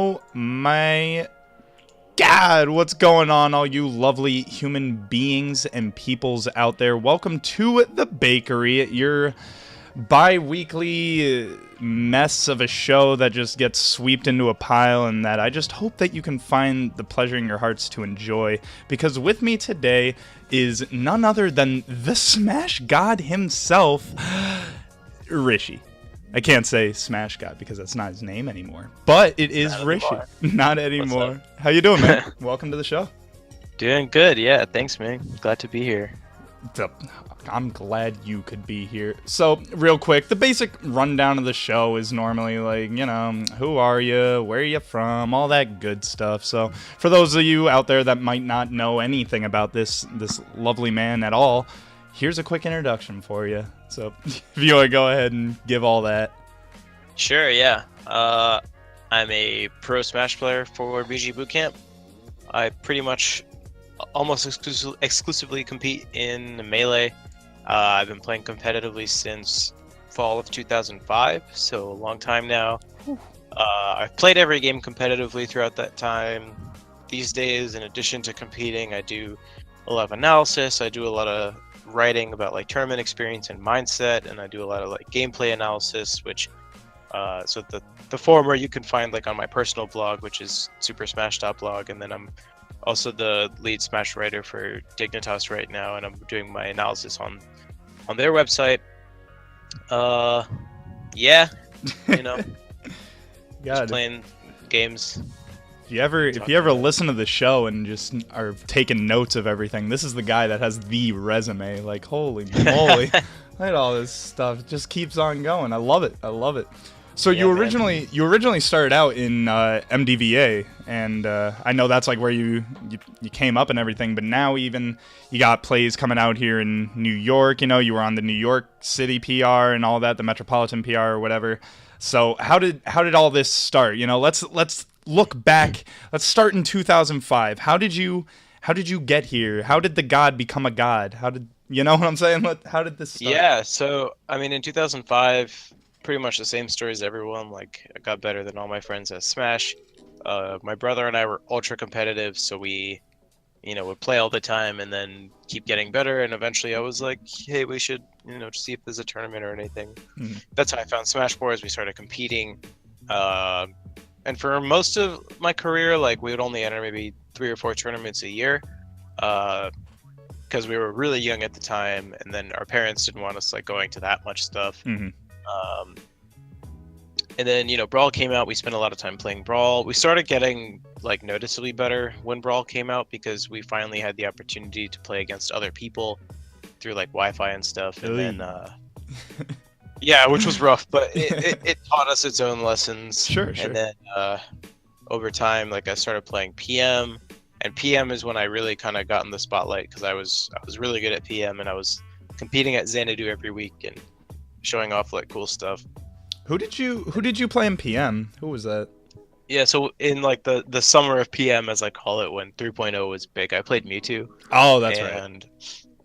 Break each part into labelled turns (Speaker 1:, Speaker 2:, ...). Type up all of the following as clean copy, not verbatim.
Speaker 1: Oh my God, what's going on, all you lovely human beings and peoples out there? Welcome to the bakery, your bi-weekly mess of a show that just gets swept into a pile, and that I just hope that you can find the pleasure in your hearts to enjoy, because with me today is none other than the Smash God himself, Rishi. I can't say Smash God because that's not his name anymore, but it is
Speaker 2: Not
Speaker 1: Rishi.
Speaker 2: anymore.
Speaker 1: Not anymore. How you doing, man? Welcome to the show.
Speaker 2: Doing good, yeah. Thanks, man. Glad to be here.
Speaker 1: I'm glad you could be here. So, real quick, the basic rundown of the show is normally like, you know, who are you, where are you from, all that good stuff. So, for those of you out there that might not know anything about this lovely man at all, here's a quick introduction for you. So, if you want to go ahead and give all that.
Speaker 2: Sure, yeah. I'm a pro Smash player for VG Bootcamp. I pretty much almost exclusively compete in Melee. I've been playing competitively since fall of 2005, so a long time now. I've played every game competitively throughout that time. These days, in addition to competing, I do a lot of analysis. I do a lot of writing about like tournament experience and mindset, and I do a lot of like gameplay analysis, which so the former you can find like on my personal blog, which is supersmash.blog, and then I'm also the lead Smash writer for Dignitas right now, and I'm doing my analysis on their website. Yeah, you know, just playing games.
Speaker 1: If you ever listen to the show and just are taking notes of everything, this is the guy that has the resume. Like, holy moly, look at all this stuff. It just keeps on going. I love it. So
Speaker 2: Yeah,
Speaker 1: you originally started out in MDVA, and I know that's like where you came up and everything. But now even you got plays coming out here in New York. You know, you were on the New York City PR and all that, the Metropolitan PR or whatever. So how did all this start? You know, let's look back. Let's start in 2005. How did you get here? How did the god become a god? How did, you know what I'm saying? How did this start?
Speaker 2: Yeah, so I mean, in 2005, pretty much the same story as everyone. Like, I got better than all my friends at Smash. My brother and I were ultra competitive, so we, would play all the time and then keep getting better. And eventually, I was like, hey, we should, see if there's a tournament or anything.
Speaker 1: Mm-hmm.
Speaker 2: That's how I found Smash Bros. We started competing. And for most of my career, like, we would only enter maybe 3 or 4 tournaments a year, because we were really young at the time, and then our parents didn't want us like going to that much stuff.
Speaker 1: Mm-hmm.
Speaker 2: And then Brawl came out. We spent a lot of time playing Brawl. We started getting like noticeably better when Brawl came out, because we finally had the opportunity to play against other people through like Wi-Fi and stuff. And then yeah, which was rough, but it taught us its own lessons.
Speaker 1: Sure.
Speaker 2: And then over time, like, I started playing PM, and PM is when I really kind of got in the spotlight, because I was really good at PM, and I was competing at Xanadu every week and showing off like cool stuff.
Speaker 1: Who did you play in PM? Who was that?
Speaker 2: Yeah, so in like the summer of PM, as I call it, when 3.0 was big, I played Mewtwo.
Speaker 1: Oh, that's right.
Speaker 2: And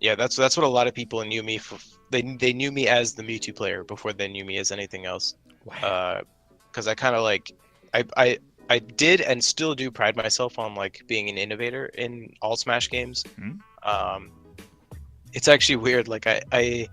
Speaker 2: yeah, that's what a lot of people knew me for. They knew me as the Mewtwo player before they knew me as anything else.
Speaker 1: Wow.
Speaker 2: Because I kind of like I did and still do pride myself on like being an innovator in all Smash games.
Speaker 1: Mm-hmm.
Speaker 2: It's actually weird. Like I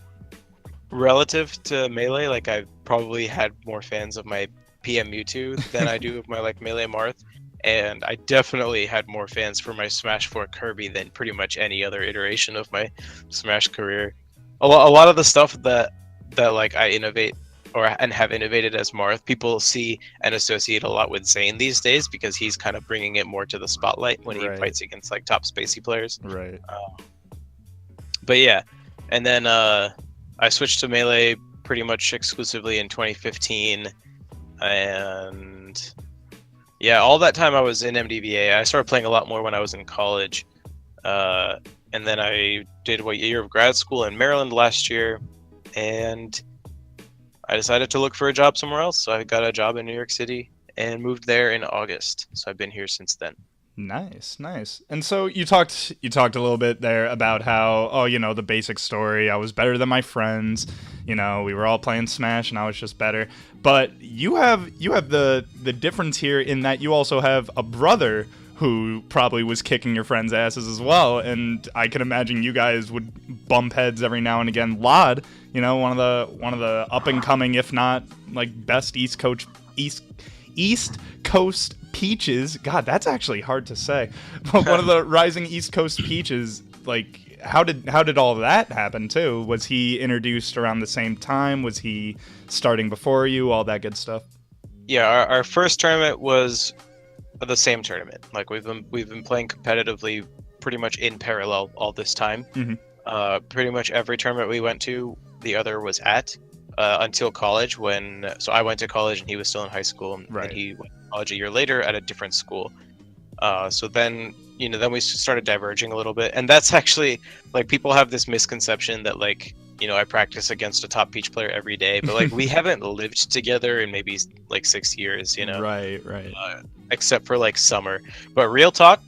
Speaker 2: relative to Melee, like, I've probably had more fans of my PM Mewtwo than I do of my like Melee Marth, and I definitely had more fans for my Smash 4 Kirby than pretty much any other iteration of my Smash career. A lot of the stuff that like I innovate and have innovated as Marth, people see and associate a lot with Zane these days, because he's kind of bringing it more to the spotlight when he fights against like top spacey players.
Speaker 1: Right.
Speaker 2: But yeah, and then I switched to Melee pretty much exclusively in 2015, and yeah, all that time I was in MDVA. I started playing a lot more when I was in college, and then I did a year of grad school in Maryland last year, and I decided to look for a job somewhere else. So I got a job in New York City and moved there in August. So I've been here since then.
Speaker 1: Nice, nice. And so you talked a little bit there about how, oh, the basic story. I was better than my friends. We were all playing Smash and I was just better. But you have the difference here in that you also have a brother who probably was kicking your friends' asses as well, and I can imagine you guys would bump heads every now and again. Lod, one of the up and coming, if not like best East Coast peaches. God, that's actually hard to say. But one of the rising East Coast peaches. Like, how did all that happen too? Was he introduced around the same time? Was he starting before you? All that good stuff.
Speaker 2: Yeah, our first tournament was the same tournament. Like we've been playing competitively pretty much in parallel all this time.
Speaker 1: Mm-hmm.
Speaker 2: Pretty much every tournament we went to, the other was at until college. So I went to college and he was still in high school, and
Speaker 1: Right.
Speaker 2: he went to college a year later at a different school. So then we started diverging a little bit, and that's actually like people have this misconception that like I practice against a top peach player every day, but like we haven't lived together in maybe like 6 years,
Speaker 1: Right.
Speaker 2: except for like summer. But real talk,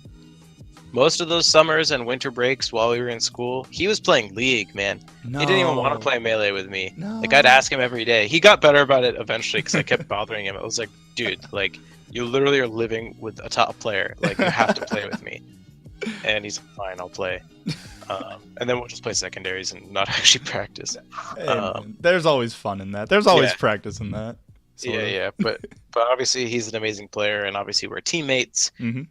Speaker 2: most of those summers and winter breaks while we were in school, he was playing League, man.
Speaker 1: No.
Speaker 2: He didn't even want to play Melee with me.
Speaker 1: No.
Speaker 2: Like I'd ask him every day. He got better about it eventually because I kept bothering him. I was like, dude, like you literally are living with a top player. Like you have to play with me. And he's like, fine, I'll play. And then we'll just play secondaries and not actually practice.
Speaker 1: Hey, man, there's always fun in that. There's always practice in that.
Speaker 2: Yeah. But obviously he's an amazing player, and obviously we're teammates.
Speaker 1: Mm-hmm.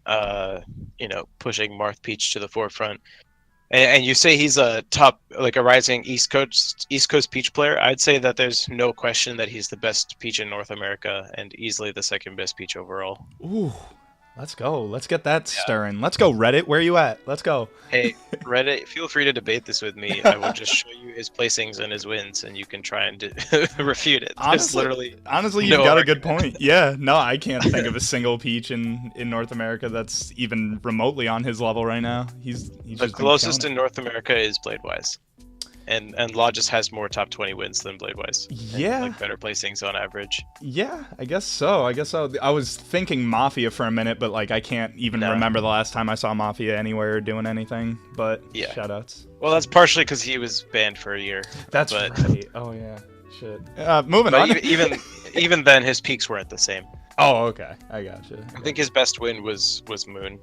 Speaker 2: Pushing Marth Peach to the forefront. And you say he's a top, like a rising East Coast Peach player. I'd say that there's no question that he's the best Peach in North America and easily the second best Peach overall.
Speaker 1: Ooh, let's go. Let's get that stirring. Let's go, Reddit. Where you at? Let's go.
Speaker 2: Hey, Reddit, feel free to debate this with me. I will just show you his placings and his wins, and you can try and refute it.
Speaker 1: Honestly, you've got a good point. Yeah, no, I can't think of a single Peach in North America that's even remotely on his level right now. He's
Speaker 2: the closest in North America is Bladewise. And Law just has more top 20 wins than Bladewise.
Speaker 1: Yeah.
Speaker 2: And, like better placings on average.
Speaker 1: Yeah, I guess so. I was thinking Mafia for a minute, but like I can't even remember the last time I saw Mafia anywhere doing anything. But
Speaker 2: yeah.
Speaker 1: Shoutouts.
Speaker 2: Well, that's partially because he was banned for a year.
Speaker 1: That's right. Oh yeah. Shit. Moving on.
Speaker 2: Even then, his peaks weren't the same.
Speaker 1: Oh, okay. I gotcha.
Speaker 2: I think his best win was Moon,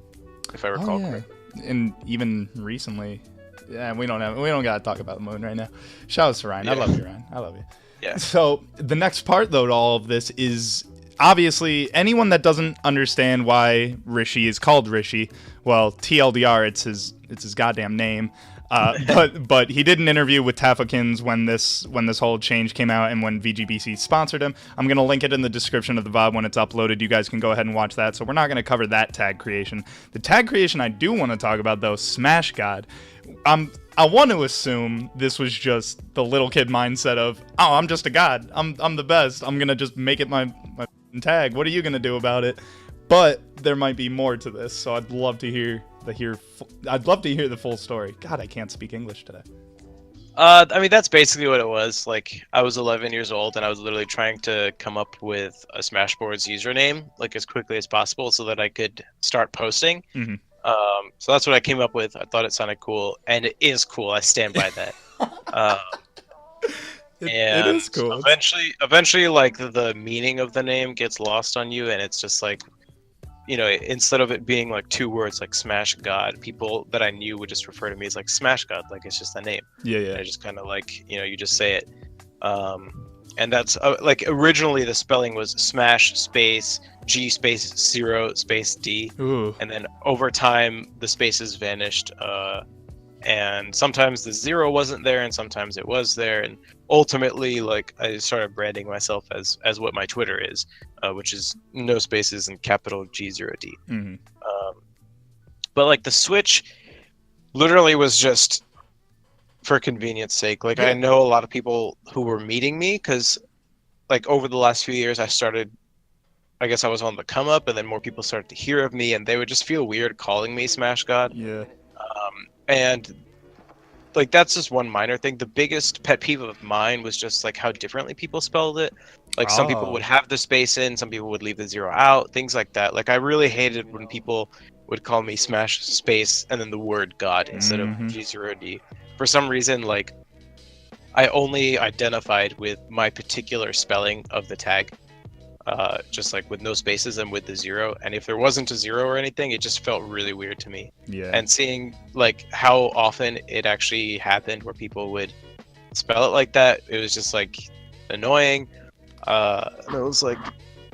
Speaker 2: if I recall correctly.
Speaker 1: And even recently. Yeah, we don't gotta talk about the Moon right now. Shout out to Ryan. Yeah. I love you, Ryan. I love you.
Speaker 2: Yeah.
Speaker 1: So the next part, though, to all of this is obviously anyone that doesn't understand why Rishi is called Rishi. Well, TLDR, it's his goddamn name. But he did an interview with Tafakins when this whole change came out and when VGBC sponsored him. I'm gonna link it in the description of the VOD when it's uploaded. You guys can go ahead and watch that. So we're not gonna cover that tag creation. The tag creation I do want to talk about though, Smash God. I want to assume this was just the little kid mindset of, oh, I'm just a god. I'm the best. I'm gonna just make it my tag. What are you gonna do about it? But there might be more to this, so I'd love to hear the full story. God, I can't speak English today.
Speaker 2: I mean, that's basically what it was. Like, I was 11 years old, and I was literally trying to come up with a Smashboards username, like, as quickly as possible so that I could start posting.
Speaker 1: Mm-hmm.
Speaker 2: So that's what I came up with. I thought it sounded cool, and it is cool. I stand by that.
Speaker 1: It is cool.
Speaker 2: Eventually, like, the meaning of the name gets lost on you, and it's just like, instead of it being like two words like Smash God, people that I knew would just refer to me as like Smash God, like it's just a name.
Speaker 1: Yeah.
Speaker 2: And I just kind of like, you just say it. And that's like originally the spelling was Smash space G space 0 space D.
Speaker 1: Ooh.
Speaker 2: And then over time the spaces vanished. And sometimes the 0 wasn't there and sometimes it was there. And ultimately, like, I started branding myself as what my Twitter is, which is no spaces and capital G0D.
Speaker 1: Mm-hmm.
Speaker 2: But like the switch literally was just for convenience sake. Like, I know a lot of people who were meeting me because like over the last few years I guess I was on the come up and then more people started to hear of me and they would just feel weird calling me Smash God.
Speaker 1: Yeah.
Speaker 2: And like that's just one minor thing. The biggest pet peeve of mine was just like how differently people spelled it. Like some people would have the space in, some people would leave the 0 out, things like that. Like I really hated when people would call me Smash space and then the word God instead of G0D. For some reason, like, I only identified with my particular spelling of the tag, just like with no spaces and with the 0. And if there wasn't a 0 or anything, it just felt really weird to me.
Speaker 1: Yeah.
Speaker 2: And seeing like how often it actually happened where people would spell it like that, it was just like annoying. And I was like,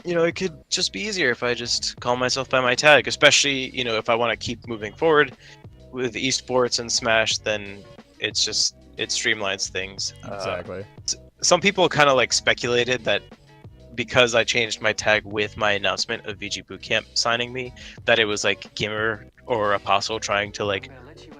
Speaker 2: it could just be easier if I just call myself by my tag, especially, if I want to keep moving forward with esports and Smash, then it streamlines things.
Speaker 1: Exactly.
Speaker 2: Some people kind of like speculated that because I changed my tag with my announcement of VG Bootcamp signing me, that it was like Gimmer or Apostle trying to like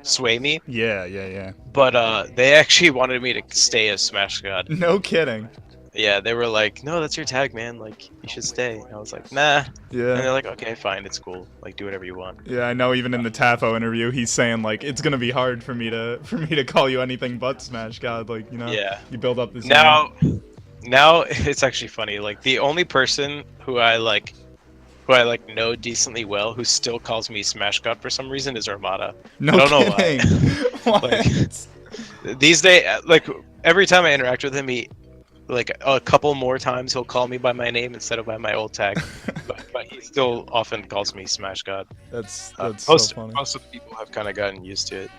Speaker 2: sway me.
Speaker 1: Yeah.
Speaker 2: But they actually wanted me to stay as Smash God.
Speaker 1: No kidding.
Speaker 2: Yeah, they were like, no, that's your tag, man. Like, you should stay. And I was like, nah.
Speaker 1: Yeah.
Speaker 2: And they're like, okay, fine, it's cool. Like, do whatever you want.
Speaker 1: Yeah, I know. Even in the Tafo interview, he's saying like it's gonna be hard for me to call you anything but Smash God. Like,
Speaker 2: Yeah.
Speaker 1: you build up this.
Speaker 2: Now it's actually funny. Like, the only person who I know decently well who still calls me Smash God for some reason is Armada.
Speaker 1: No
Speaker 2: I don't
Speaker 1: kidding.
Speaker 2: know why. Like, these days, like every time I interact with him, he. Like a couple more times he'll call me by my name instead of by my old tag, but he still often calls me Smash God.
Speaker 1: That's
Speaker 2: so
Speaker 1: funny.
Speaker 2: Most of the people have kind of gotten used to it,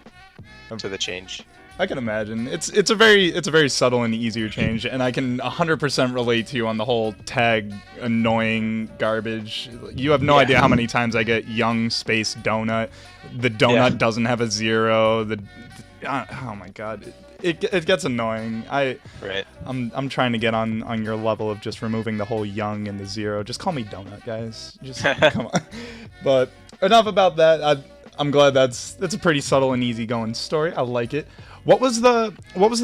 Speaker 2: to the change.
Speaker 1: I can imagine. It's a very subtle and easier change, and I can 100% relate to you on the whole tag annoying garbage. You have no idea how many times I get young space donut. The donut doesn't have a 0. Oh my god. It gets annoying. I'm trying to get on your level of just removing the whole young and the 0. Just call me Donut, guys. Just come on. But enough about that. I'm glad that's a pretty subtle and easygoing story. I like it. What was the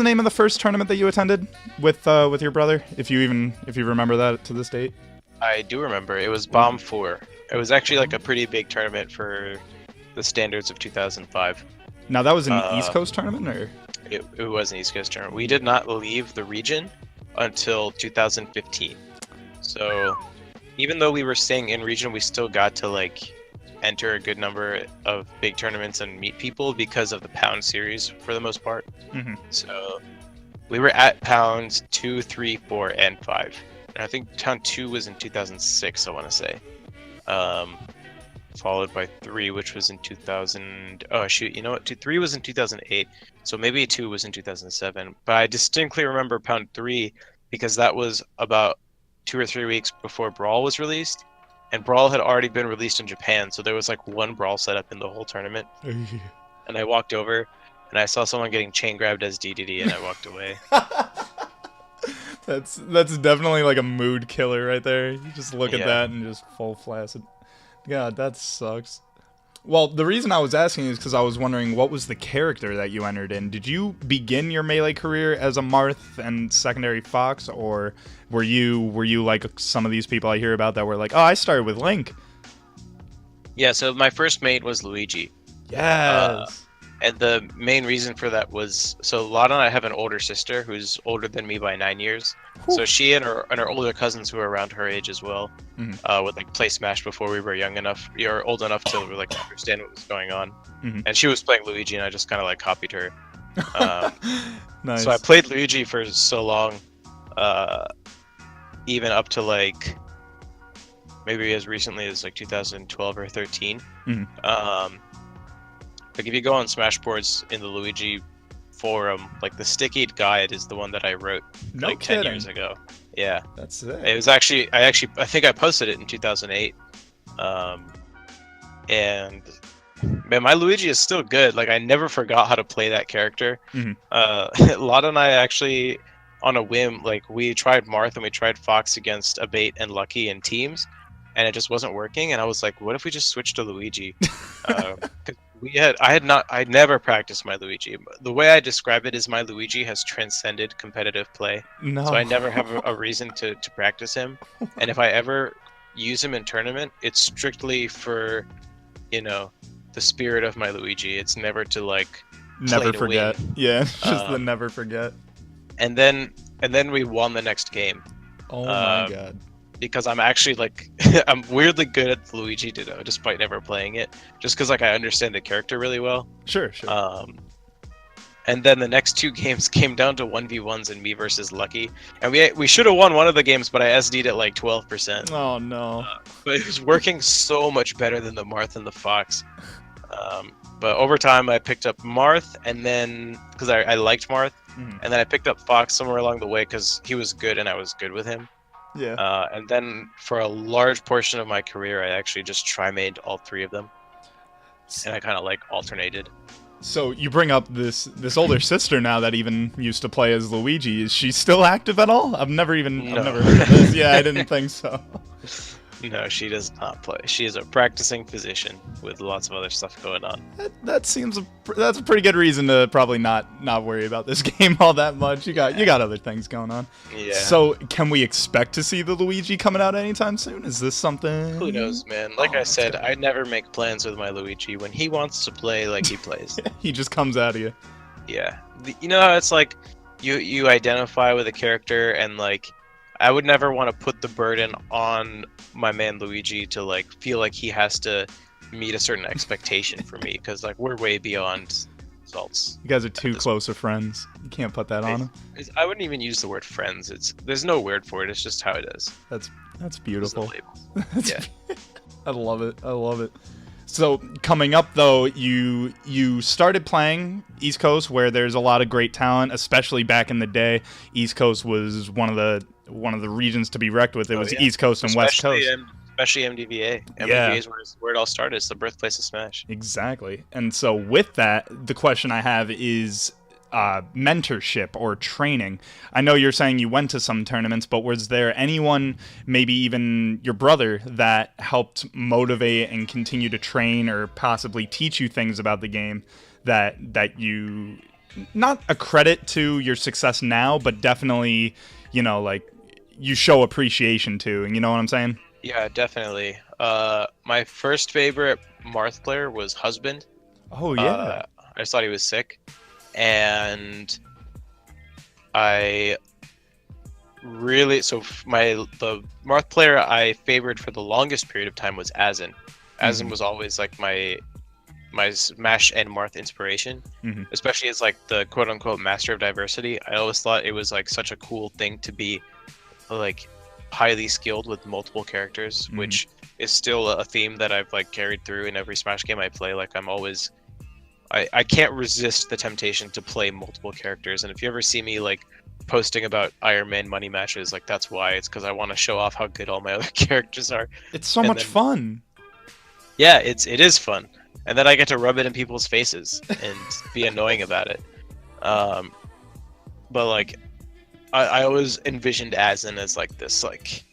Speaker 1: name of the first tournament that you attended with your brother? If you remember that to this date.
Speaker 2: I do remember. It was Bomb 4. It was actually like a pretty big tournament for the standards of 2005.
Speaker 1: Now that was an East Coast tournament, or?
Speaker 2: It was an East Coast tournament. We did not leave the region until 2015. So even though we were staying in region, we still got to like enter a good number of big tournaments and meet people because of the Pound series for the most part.
Speaker 1: Mm-hmm.
Speaker 2: So we were at Pounds 2, 3, 4, and 5. And I think Pound 2 was in 2006, I want to say. Followed by 3, which was in 2000. Oh shoot, you know what? 3 was in 2008, so maybe 2 was in 2007. But I distinctly remember Pound 3 because that was about 2 or 3 weeks before Brawl was released, and Brawl had already been released in Japan, so there was like one Brawl setup in the whole tournament. And I walked over, and I saw someone getting chain grabbed as DDD, and I walked away.
Speaker 1: That's definitely like a mood killer right there. You just look at that and just full flaccid. God, that sucks. Well, the reason I was asking is because I was wondering what was the character that you entered in. Did you begin your Melee career as a Marth and secondary Fox, or were you like some of these people I hear about that were like, oh, I started with Link?
Speaker 2: Yeah, so my first mate was Luigi.
Speaker 1: Yes.
Speaker 2: And the main reason for that was, so Lana and I have an older sister who's older than me by 9 years.
Speaker 1: Whew.
Speaker 2: So she and her older cousins who are around her age as well, would like play Smash before we were young enough, or old enough to like understand what was going on. And she was playing Luigi, and I just kind of like copied her.
Speaker 1: Nice.
Speaker 2: So I played Luigi for so long, even up to like maybe as recently as like 2012 or 13. Like if you go on Smashboards in the Luigi forum, like the sticky guide is the one that I wrote like 10 years ago. Yeah,
Speaker 1: that's it.
Speaker 2: It was actually I think I posted it in 2008. And man, my Luigi is still good. Like I never forgot how to play that character. Lotta and I actually, on a whim, like we tried Marth and we tried Fox against Abate and Lucky in teams, and it just wasn't working. And I was like, what if we just switched to Luigi? I'd never practiced my Luigi. The way I describe it is my Luigi has transcended competitive play.
Speaker 1: No.
Speaker 2: So I never have a reason to practice him. And if I ever use him in tournament, it's strictly for, the spirit of my Luigi. It's never to like
Speaker 1: never forget.
Speaker 2: Win.
Speaker 1: Yeah, just the never forget.
Speaker 2: And then we won the next game.
Speaker 1: Oh my god.
Speaker 2: because I'm actually like I'm weirdly good at the Luigi Ditto despite never playing it, just because like I understand the character really well.
Speaker 1: Sure.
Speaker 2: And then the next 2 games came down to 1v1s and me versus Lucky, and we should have won one of the games, but I SD'd at like 12%.
Speaker 1: Oh no!
Speaker 2: But it was working so much better than the Marth and the Fox. But over time, I picked up Marth, and then because I liked Marth, and then I picked up Fox somewhere along the way because he was good and I was good with him.
Speaker 1: Yeah.
Speaker 2: And then for a large portion of my career, I actually just tri-mained all 3 of them, and I kind of like alternated.
Speaker 1: So you bring up this older sister now that even used to play as Luigi. Is she still active at all? I've never heard of this. Yeah, I didn't think so.
Speaker 2: No, she does not play. She is a practicing physician with lots of other stuff going on.
Speaker 1: That seems that's a pretty good reason to probably not worry about this game all that much. You got other things going on.
Speaker 2: Yeah.
Speaker 1: So can we expect to see the Luigi coming out anytime soon? Is this something?
Speaker 2: Who knows, man? Like I said, I never make plans with my Luigi. When he wants to play, like he plays.
Speaker 1: He just comes out of you.
Speaker 2: Yeah. You know how it's like you identify with a character, and like I would never want to put the burden on my man Luigi to like feel like he has to meet a certain expectation for me, because like we're way beyond results.
Speaker 1: You guys are too close of friends. You can't put that on him.
Speaker 2: I wouldn't even use the word friends. There's no word for it. It's just how it is.
Speaker 1: That's beautiful.
Speaker 2: Yeah.
Speaker 1: I love it. So coming up though, you started playing East Coast, where there's a lot of great talent, especially back in the day. East Coast was one of the regions to be wrecked with. It was East Coast and West Coast.
Speaker 2: Especially MDVA. MDVA is where it all started. It's the birthplace of Smash.
Speaker 1: Exactly. And so with that, the question I have is mentorship or training. I know you're saying you went to some tournaments, but was there anyone, maybe even your brother, that helped motivate and continue to train or possibly teach you things about the game that you, not a credit to your success now, but definitely, like you show appreciation to, and you know what I'm saying?
Speaker 2: Yeah, definitely. My first favorite Marth player was Husband.
Speaker 1: Oh yeah.
Speaker 2: I just thought he was sick. And I really the Marth player I favored for the longest period of time was Axian. Axian was always like my Smash and Marth inspiration, especially as like the quote unquote master of diversity. I always thought it was like such a cool thing to be like highly skilled with multiple characters, which is still a theme that I've like carried through in every Smash game I play. Like I'm always I can't resist the temptation to play multiple characters, and if you ever see me like posting about Iron Man money matches, like that's why. It's because I want to show off how good all my other characters are.
Speaker 1: It's so much fun.
Speaker 2: Yeah, it is fun, and then I get to rub it in people's faces and be annoying about it. But like I always envisioned Axian as like this like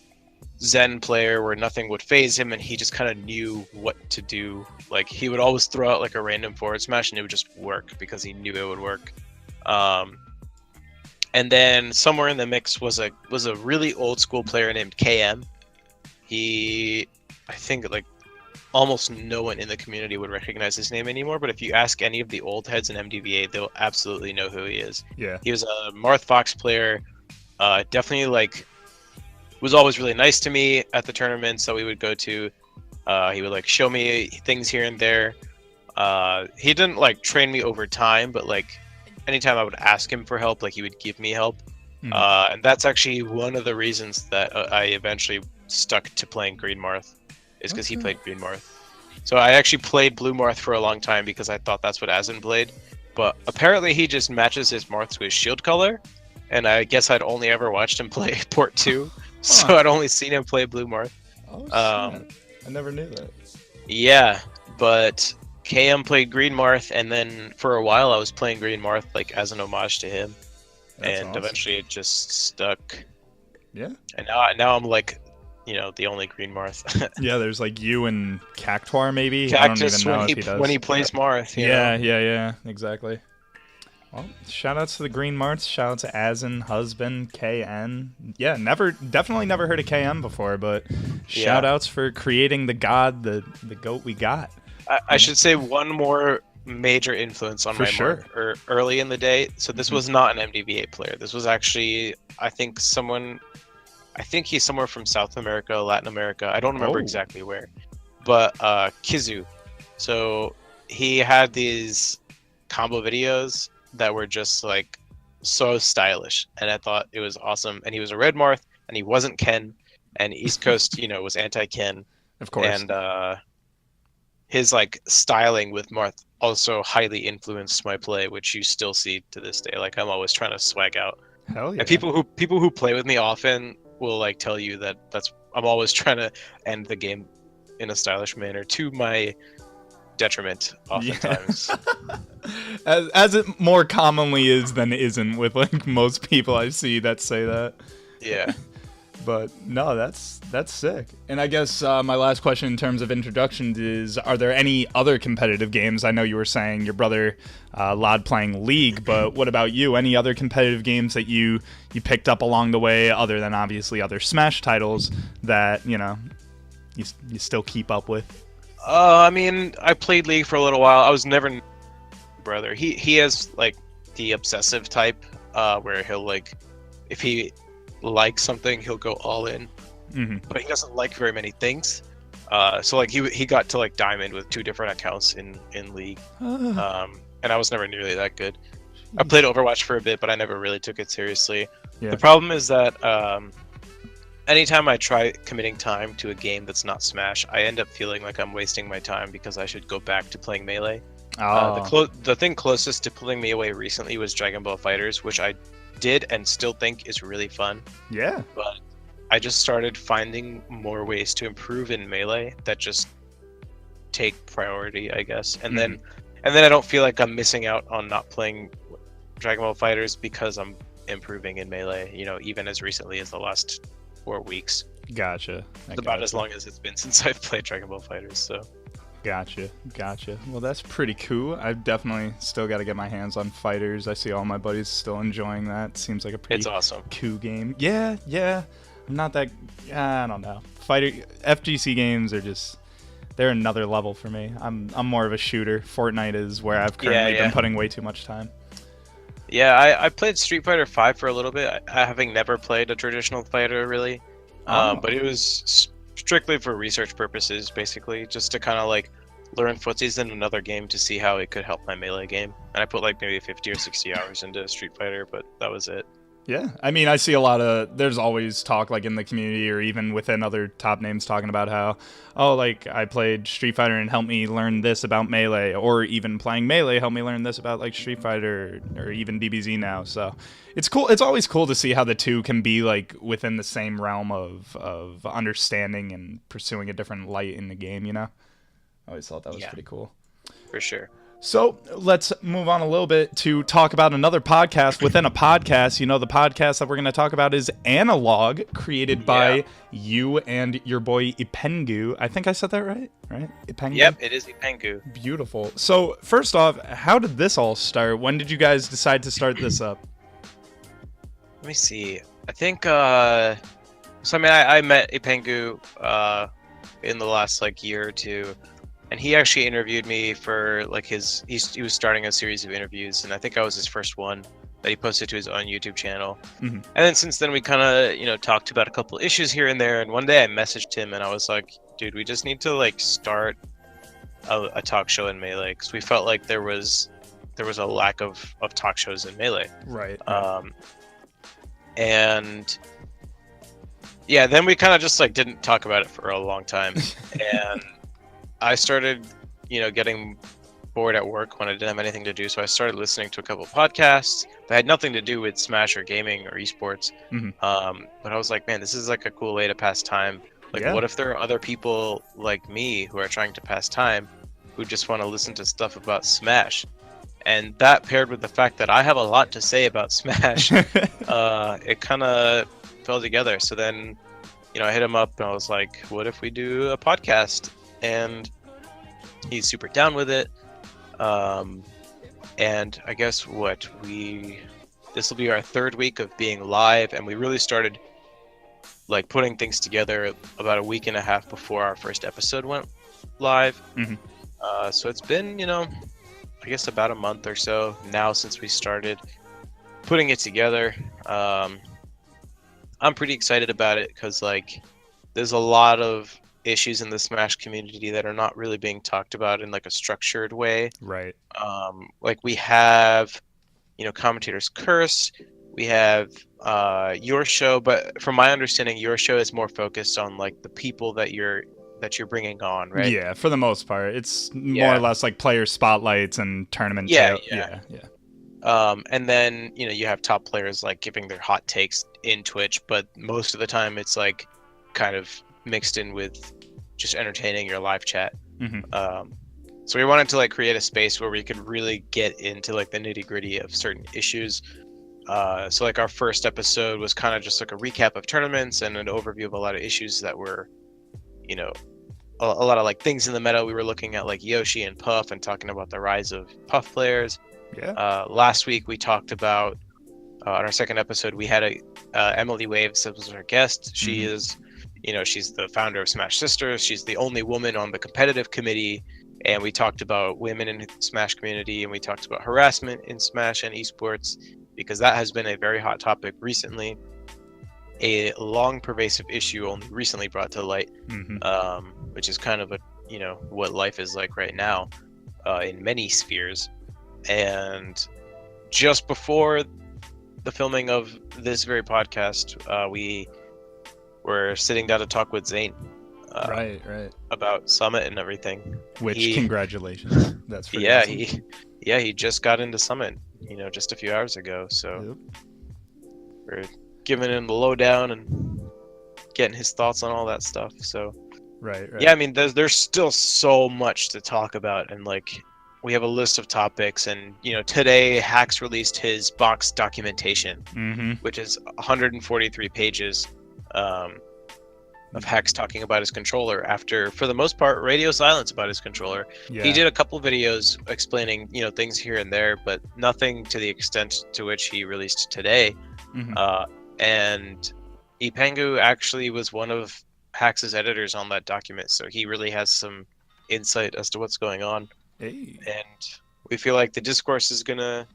Speaker 2: Zen player where nothing would phase him, and he just kind of knew what to do. Like he would always throw out like a random forward smash, and it would just work because he knew it would work. And then somewhere in the mix was a really old school player named KM. I think like almost no one in the community would recognize his name anymore, but if you ask any of the old heads in MDVA, they'll absolutely know who he is.
Speaker 1: Yeah.
Speaker 2: He was a Marth Fox player. Definitely like was always really nice to me at the tournaments that we would go to. He would like show me things here and there. He didn't like train me over time, but like anytime I would ask him for help, like he would give me help. And that's actually one of the reasons that I eventually stuck to playing Green Marth, is because he played Green Marth. So I actually played Blue Marth for a long time because I thought that's what Axian played. But apparently he just matches his Marth to his shield color, and I guess I'd only ever watched him play Port 2. So I'd only seen him play Blue Marth.
Speaker 1: Oh, shit. I never knew that.
Speaker 2: Yeah, but KM played Green Marth, and then for a while I was playing Green Marth like as an homage to him. That's awesome. Eventually it just stuck.
Speaker 1: Yeah.
Speaker 2: And now I'm like, the only Green Marth.
Speaker 1: Yeah, there's like you and Cactuar maybe.
Speaker 2: Cactus,
Speaker 1: I don't even know if he does.
Speaker 2: When he plays Marth.
Speaker 1: Yeah, exactly. Well, shout outs to the Green Marts. Shout out to Axian, Husband, KN. Yeah, definitely never heard of KM before, but shout outs for creating the god, the goat we got.
Speaker 2: I should say one more major influence on my Marth early in the day. So this was not an MDVA player. This was actually, I think, someone. I think he's somewhere from South America, Latin America. I don't remember
Speaker 1: Oh.
Speaker 2: exactly where, but Kizu. So he had these combo videos that were just like so stylish, and I thought it was awesome. And he was a red Marth, and he wasn't Ken, and East Coast, was anti-Ken,
Speaker 1: Of course.
Speaker 2: and his like styling with Marth also highly influenced my play, which you still see to this day. Like I'm always trying to swag out.
Speaker 1: Hell yeah.
Speaker 2: And people who play with me often will like tell you that I'm always trying to end the game in a stylish manner, to my detriment oftentimes.
Speaker 1: as it more commonly is than isn't with like most people I see that say that.
Speaker 2: Yeah.
Speaker 1: But no, that's sick. And I guess my last question in terms of introductions is, are there any other competitive games? I know you were saying your brother Lod playing League, but what about you? Any other competitive games that you picked up along the way, other than obviously other Smash titles that you still keep up with?
Speaker 2: I mean, I played League for a little while. I was never brother. He has like the obsessive type, where he'll like, if he likes something, he'll go all in.
Speaker 1: Mm-hmm.
Speaker 2: But he doesn't like very many things. So like he got to like Diamond with 2 different accounts in League. And I was never nearly that good. I played Overwatch for a bit, but I never really took it seriously.
Speaker 1: Yeah.
Speaker 2: The problem is that anytime I try committing time to a game that's not Smash, I end up feeling like I'm wasting my time because I should go back to playing Melee. The thing closest to pulling me away recently was Dragon Ball FighterZ, which I did and still think is really fun.
Speaker 1: Yeah.
Speaker 2: But I just started finding more ways to improve in Melee that just take priority, I guess. And then I don't feel like I'm missing out on not playing Dragon Ball FighterZ because I'm improving in Melee, even as recently as the last 4 weeks.
Speaker 1: Gotcha.
Speaker 2: It's about as long as it's been since I've played Dragon Ball FighterZ, so.
Speaker 1: Gotcha. Well, that's pretty cool. I've definitely still got to get my hands on Fighters. I see all my buddies still enjoying that. Seems like a pretty
Speaker 2: awesome.
Speaker 1: Cool game. Yeah. I'm not that. I don't know. FGC games are just, they're another level for me. I'm more of a shooter. Fortnite is where I've currently been putting way too much time.
Speaker 2: Yeah, I played Street Fighter V for a little bit, having never played a traditional fighter really. But it was strictly for research purposes, basically, just to kind of like learn footsies in another game to see how it could help my Melee game. And I put like maybe 50 or 60 hours into Street Fighter, but that was it.
Speaker 1: Yeah, I mean, I see a lot of, there's always talk like in the community or even within other top names talking about how, like I played Street Fighter and helped me learn this about Melee, or even playing Melee helped me learn this about like Street Fighter or even DBZ now. So it's cool. It's always cool to see how the two can be like within the same realm of understanding and pursuing a different light in the game, I always thought that was pretty cool.
Speaker 2: For sure.
Speaker 1: So let's move on a little bit to talk about another podcast within a podcast. The podcast that we're going to talk about is Analog, created by you and your boy Ipengu. I think I said that right? Ipengu?
Speaker 2: Yep, it is Ipengu.
Speaker 1: Beautiful. So first off, how did this all start? When did you guys decide to start this up?
Speaker 2: Let me see. I think, I met Ipengu in the last like year or two. And he actually interviewed me for like he was starting a series of interviews, and I think I was his first one that he posted to his own YouTube channel.
Speaker 1: Mm-hmm.
Speaker 2: And then since then we kind of talked about a couple issues here and there. And one day I messaged him and I was like, dude, we just need to like start a talk show in Melee, because we felt like there was a lack of talk shows in Melee.
Speaker 1: Right.
Speaker 2: And yeah, then we kind of just like didn't talk about it for a long time. And I started, getting bored at work when I didn't have anything to do, so I started listening to a couple of podcasts that had nothing to do with Smash or gaming or esports.
Speaker 1: Mm-hmm.
Speaker 2: But I was like, man, this is like a cool way to pass time. Like, what if there are other people like me who are trying to pass time who just want to listen to stuff about Smash? And that paired with the fact that I have a lot to say about Smash, it kind of fell together. So then, I hit him up and I was like, what if we do a podcast? And he's super down with it. And I guess this will be our 3rd week of being live, and we really started like putting things together about a week and a half before our first episode went live.
Speaker 1: Mm-hmm.
Speaker 2: So it's been, I guess about a month or so now since we started putting it together. I'm pretty excited about it because like there's a lot of issues in the Smash community that are not really being talked about in like a structured way.
Speaker 1: Right.
Speaker 2: Like we have, commentators curse. We have your show, but from my understanding, your show is more focused on like the people that you're bringing on, right?
Speaker 1: Yeah, for the most part, it's more or less like player spotlights and tournament.
Speaker 2: Yeah. And then you have top players like giving their hot takes in Twitch, but most of the time it's like kind of mixed in with just entertaining your live chat. So we wanted to like create a space where we could really get into like the nitty gritty of certain issues. So like our first episode was kind of just like a recap of tournaments and an overview of a lot of issues that were, a lot of like things in the meta. We were looking at like Yoshi and Puff and talking about the rise of Puff players. Last week we talked about on our second episode we had Emily Waves that was our guest. She is, she's the founder of Smash Sisters. She's the only woman on the competitive committee, and we talked about women in the Smash community, and we talked about harassment in Smash and esports because that has been a very hot topic recently. A long pervasive issue only recently brought to light, which is kind of what life is like right now in many spheres. And just before the filming of this very podcast, we were sitting down to talk with Zane
Speaker 1: right
Speaker 2: about Summit and everything.
Speaker 1: Which congratulations. That's pretty awesome.
Speaker 2: He just got into Summit just a few hours ago, so we're giving him the lowdown and getting his thoughts on all that stuff. So
Speaker 1: right.
Speaker 2: Yeah, I mean there's still so much to talk about, and like we have a list of topics, and today Hax released his box documentation, which is 143 pages of Hax talking about his controller after, for the most part, radio silence about his controller. He did a couple videos explaining things here and there, but nothing to the extent to which he released today. And Ipangu actually was one of Hax's editors on that document, so he really has some insight as to what's going on. And we feel like the discourse is gonna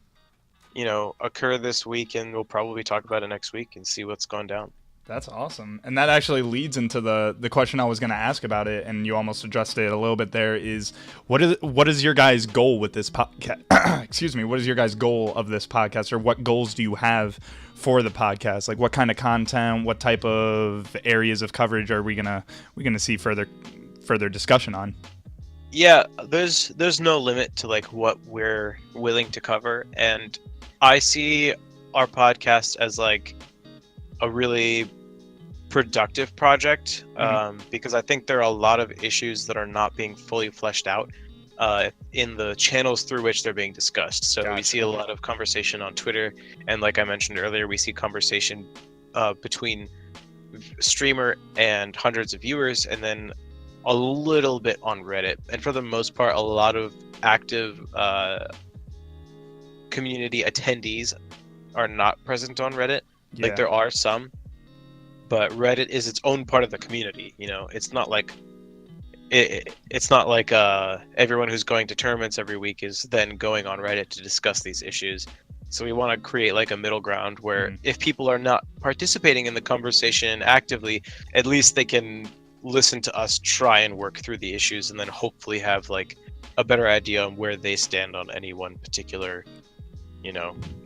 Speaker 2: occur this week, and we'll probably talk about it next week and see what's gone down.
Speaker 1: That's awesome. And that actually leads into the question I was going to ask about it, and you almost addressed it a little bit there, is what is your guys' goal with this podcast? Excuse me. What is your guys' goal of this podcast, or what goals do you have for the podcast? Like what kind of content, what type of areas of coverage are we going to see further discussion on?
Speaker 2: Yeah, there's no limit to like what we're willing to cover, and I see our podcast as like a really productive project because I think there are a lot of issues that are not being fully fleshed out in the channels through which they're being discussed. So we see a lot of conversation on Twitter, and like I mentioned earlier, we see conversation between streamer and hundreds of viewers, and then a little bit on Reddit. And for the most part, a lot of active community attendees are not present on Reddit. Like there are some, but Reddit is its own part of the community. It's not like it's not like everyone who's going to tournaments every week is then going on Reddit to discuss these issues. So we want to create like a middle ground where if people are not participating in the conversation actively, at least they can listen to us try and work through the issues, and then hopefully have like a better idea on where they stand on any one particular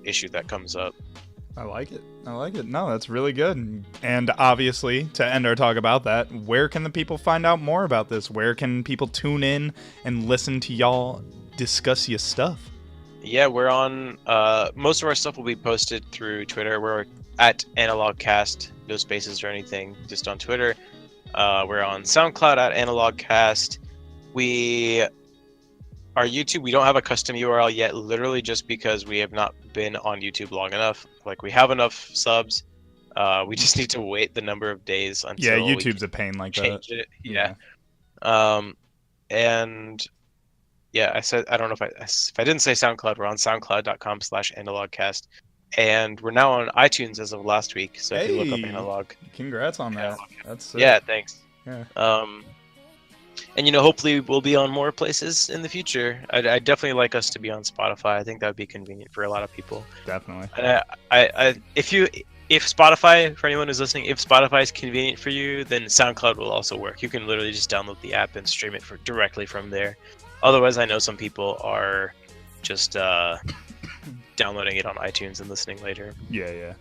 Speaker 2: issue that comes up.
Speaker 1: I like it. No, that's really good. And obviously, to end our talk about that, where can the people find out more about this? Where can people tune in and listen to y'all discuss your stuff?
Speaker 2: Yeah, we're on, most of our stuff will be posted through Twitter. We're at AnalogCast, no spaces or anything, just on Twitter. We're on SoundCloud at AnalogCast. Our YouTube, we don't have a custom URL yet, literally just because we have not been on YouTube long enough. Like, we have enough subs. We just need to wait the number of days until
Speaker 1: YouTube's a pain like that.
Speaker 2: It. Yeah. And yeah, I don't know if I didn't say SoundCloud, we're on soundcloud.com/analogcast. And we're now on iTunes as of last week. So if you look up Analog.
Speaker 1: Congrats on that. That's sick.
Speaker 2: Yeah, thanks.
Speaker 1: Yeah.
Speaker 2: And hopefully we'll be on more places in the future. I'd definitely like us to be on Spotify. I think that would be convenient for a lot of people.
Speaker 1: Definitely.
Speaker 2: And if Spotify, for anyone who's listening, if Spotify is convenient for you, then SoundCloud will also work. You can literally just download the app and stream it directly from there. Otherwise, I know some people are just downloading it on iTunes and listening later.
Speaker 1: Yeah.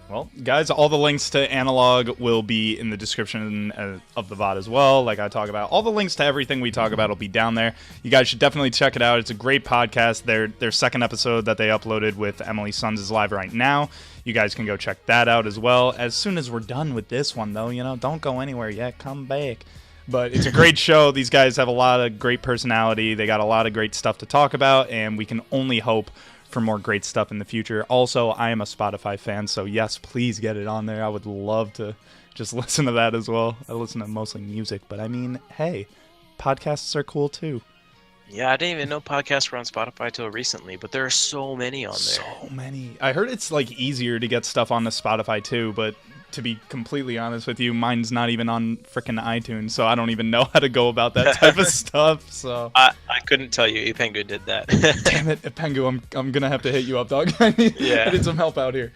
Speaker 1: Well, guys, all the links to Analog will be in the description of the VOD as well. Like I talk about, all the links to everything we talk about will be down there. You guys should definitely check it out. It's a great podcast. Their second episode that they uploaded with Emily Sons is live right now. You guys can go check that out as well. As soon as we're done with this one, though, don't go anywhere yet. Come back. But it's a great show. These guys have a lot of great personality. They got a lot of great stuff to talk about, and we can only hope for more great stuff in the future. Also, I am a Spotify fan, so yes, please get it on there. I would love to just listen to that as well. I listen to mostly music, but I mean, hey, podcasts are cool too.
Speaker 2: Yeah, I didn't even know podcasts were on Spotify till recently, but there are so many on there.
Speaker 1: So many. I heard it's like easier to get stuff onto Spotify too, but to be completely honest with you, mine's not even on frickin' iTunes, so I don't even know how to go about that type of stuff. So
Speaker 2: I couldn't tell you. Ipengu did that.
Speaker 1: Damn it, Ipengu, I'm gonna have to hit you up, dog. I need some help out here.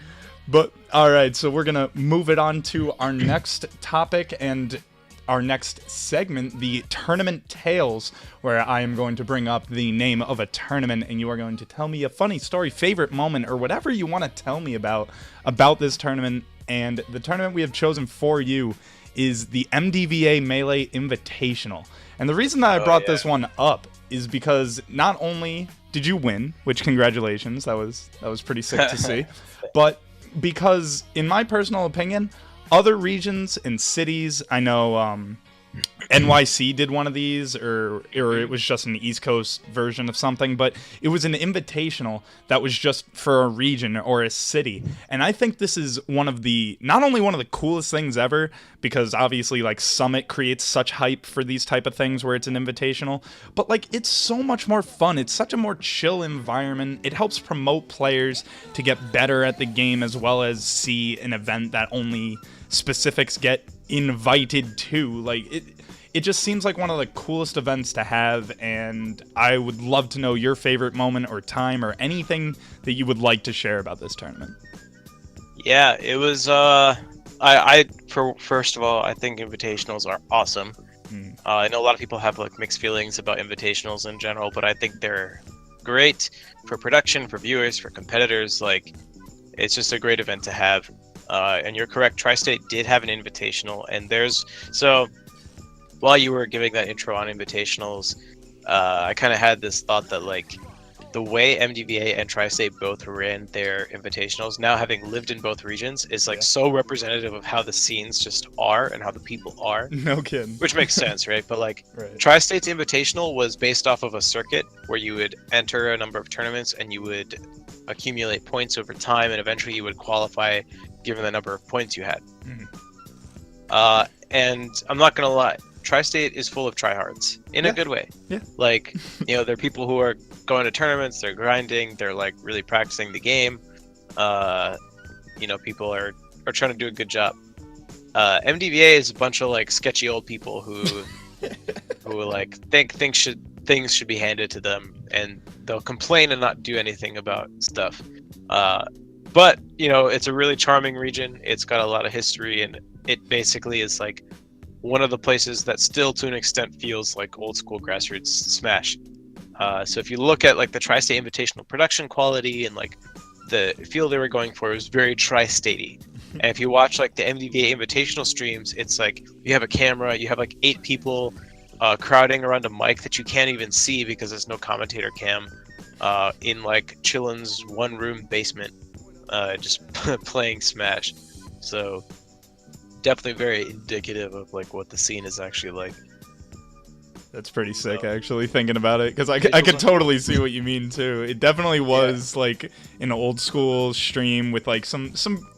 Speaker 1: But all right, so we're gonna move it on to our next topic and our next segment, the Tournament Tales, where I am going to bring up the name of a tournament, and you are going to tell me a funny story, favorite moment, or whatever you want to tell me about this tournament. And the tournament we have chosen for you is the MDVA Melee Invitational. And the reason that I brought this one up is because not only did you win, which congratulations, that was pretty sick to see, but because in my personal opinion, other regions and cities, I know NYC did one of these, or it was just an East Coast version of something, but it was an invitational that was just for a region or a city. And I think this is not only one of the coolest things ever, because obviously like Summit creates such hype for these type of things where it's an invitational, but like it's so much more fun. It's such a more chill environment. It helps promote players to get better at the game, as well as see an event that only specifics get invited to. Like it just seems like one of the coolest events to have, and I would love to know your favorite moment or time or anything that you would like to share about this tournament.
Speaker 2: Yeah, it was first of all, I think invitationals are awesome. I know a lot of people have like mixed feelings about invitationals in general, but I think they're great for production, for viewers, for competitors. Like, it's just a great event to have. And you're correct, Tri-State did have an invitational, and while you were giving that intro on invitationals, I kind of had this thought that like the way MDVA and Tri-State both ran their invitationals, now having lived in both regions, is like so representative of how the scenes just are and how the people are.
Speaker 1: No kidding.
Speaker 2: Which makes sense, right? But like Tri-State's invitational was based off of a circuit where you would enter a number of tournaments and you would accumulate points over time, and eventually you would qualify given the number of points you had. And I'm not gonna lie, Tri-State is full of tryhards in a good way. Yeah. Like, there are people who are going to tournaments, they're grinding, they're like really practicing the game. People are trying to do a good job. MDVA is a bunch of like sketchy old people who like think things should be handed to them, and they'll complain and not do anything about stuff. But it's a really charming region. It's got a lot of history, and it basically is like one of the places that still to an extent feels like old school grassroots Smash. So if you look at like the Tri-State Invitational production quality and like the feel they were going for, it was very Tri-Statey. And if you watch like the MDVA Invitational streams, it's like you have a camera, you have like 8 people crowding around a mic that you can't even see because there's no commentator cam in like Chillin's one-room basement, just playing Smash. So definitely very indicative of like what the scene is actually like.
Speaker 1: That's pretty sick, actually, thinking about it, because I could totally see what you mean too. It definitely was like an old school stream with like some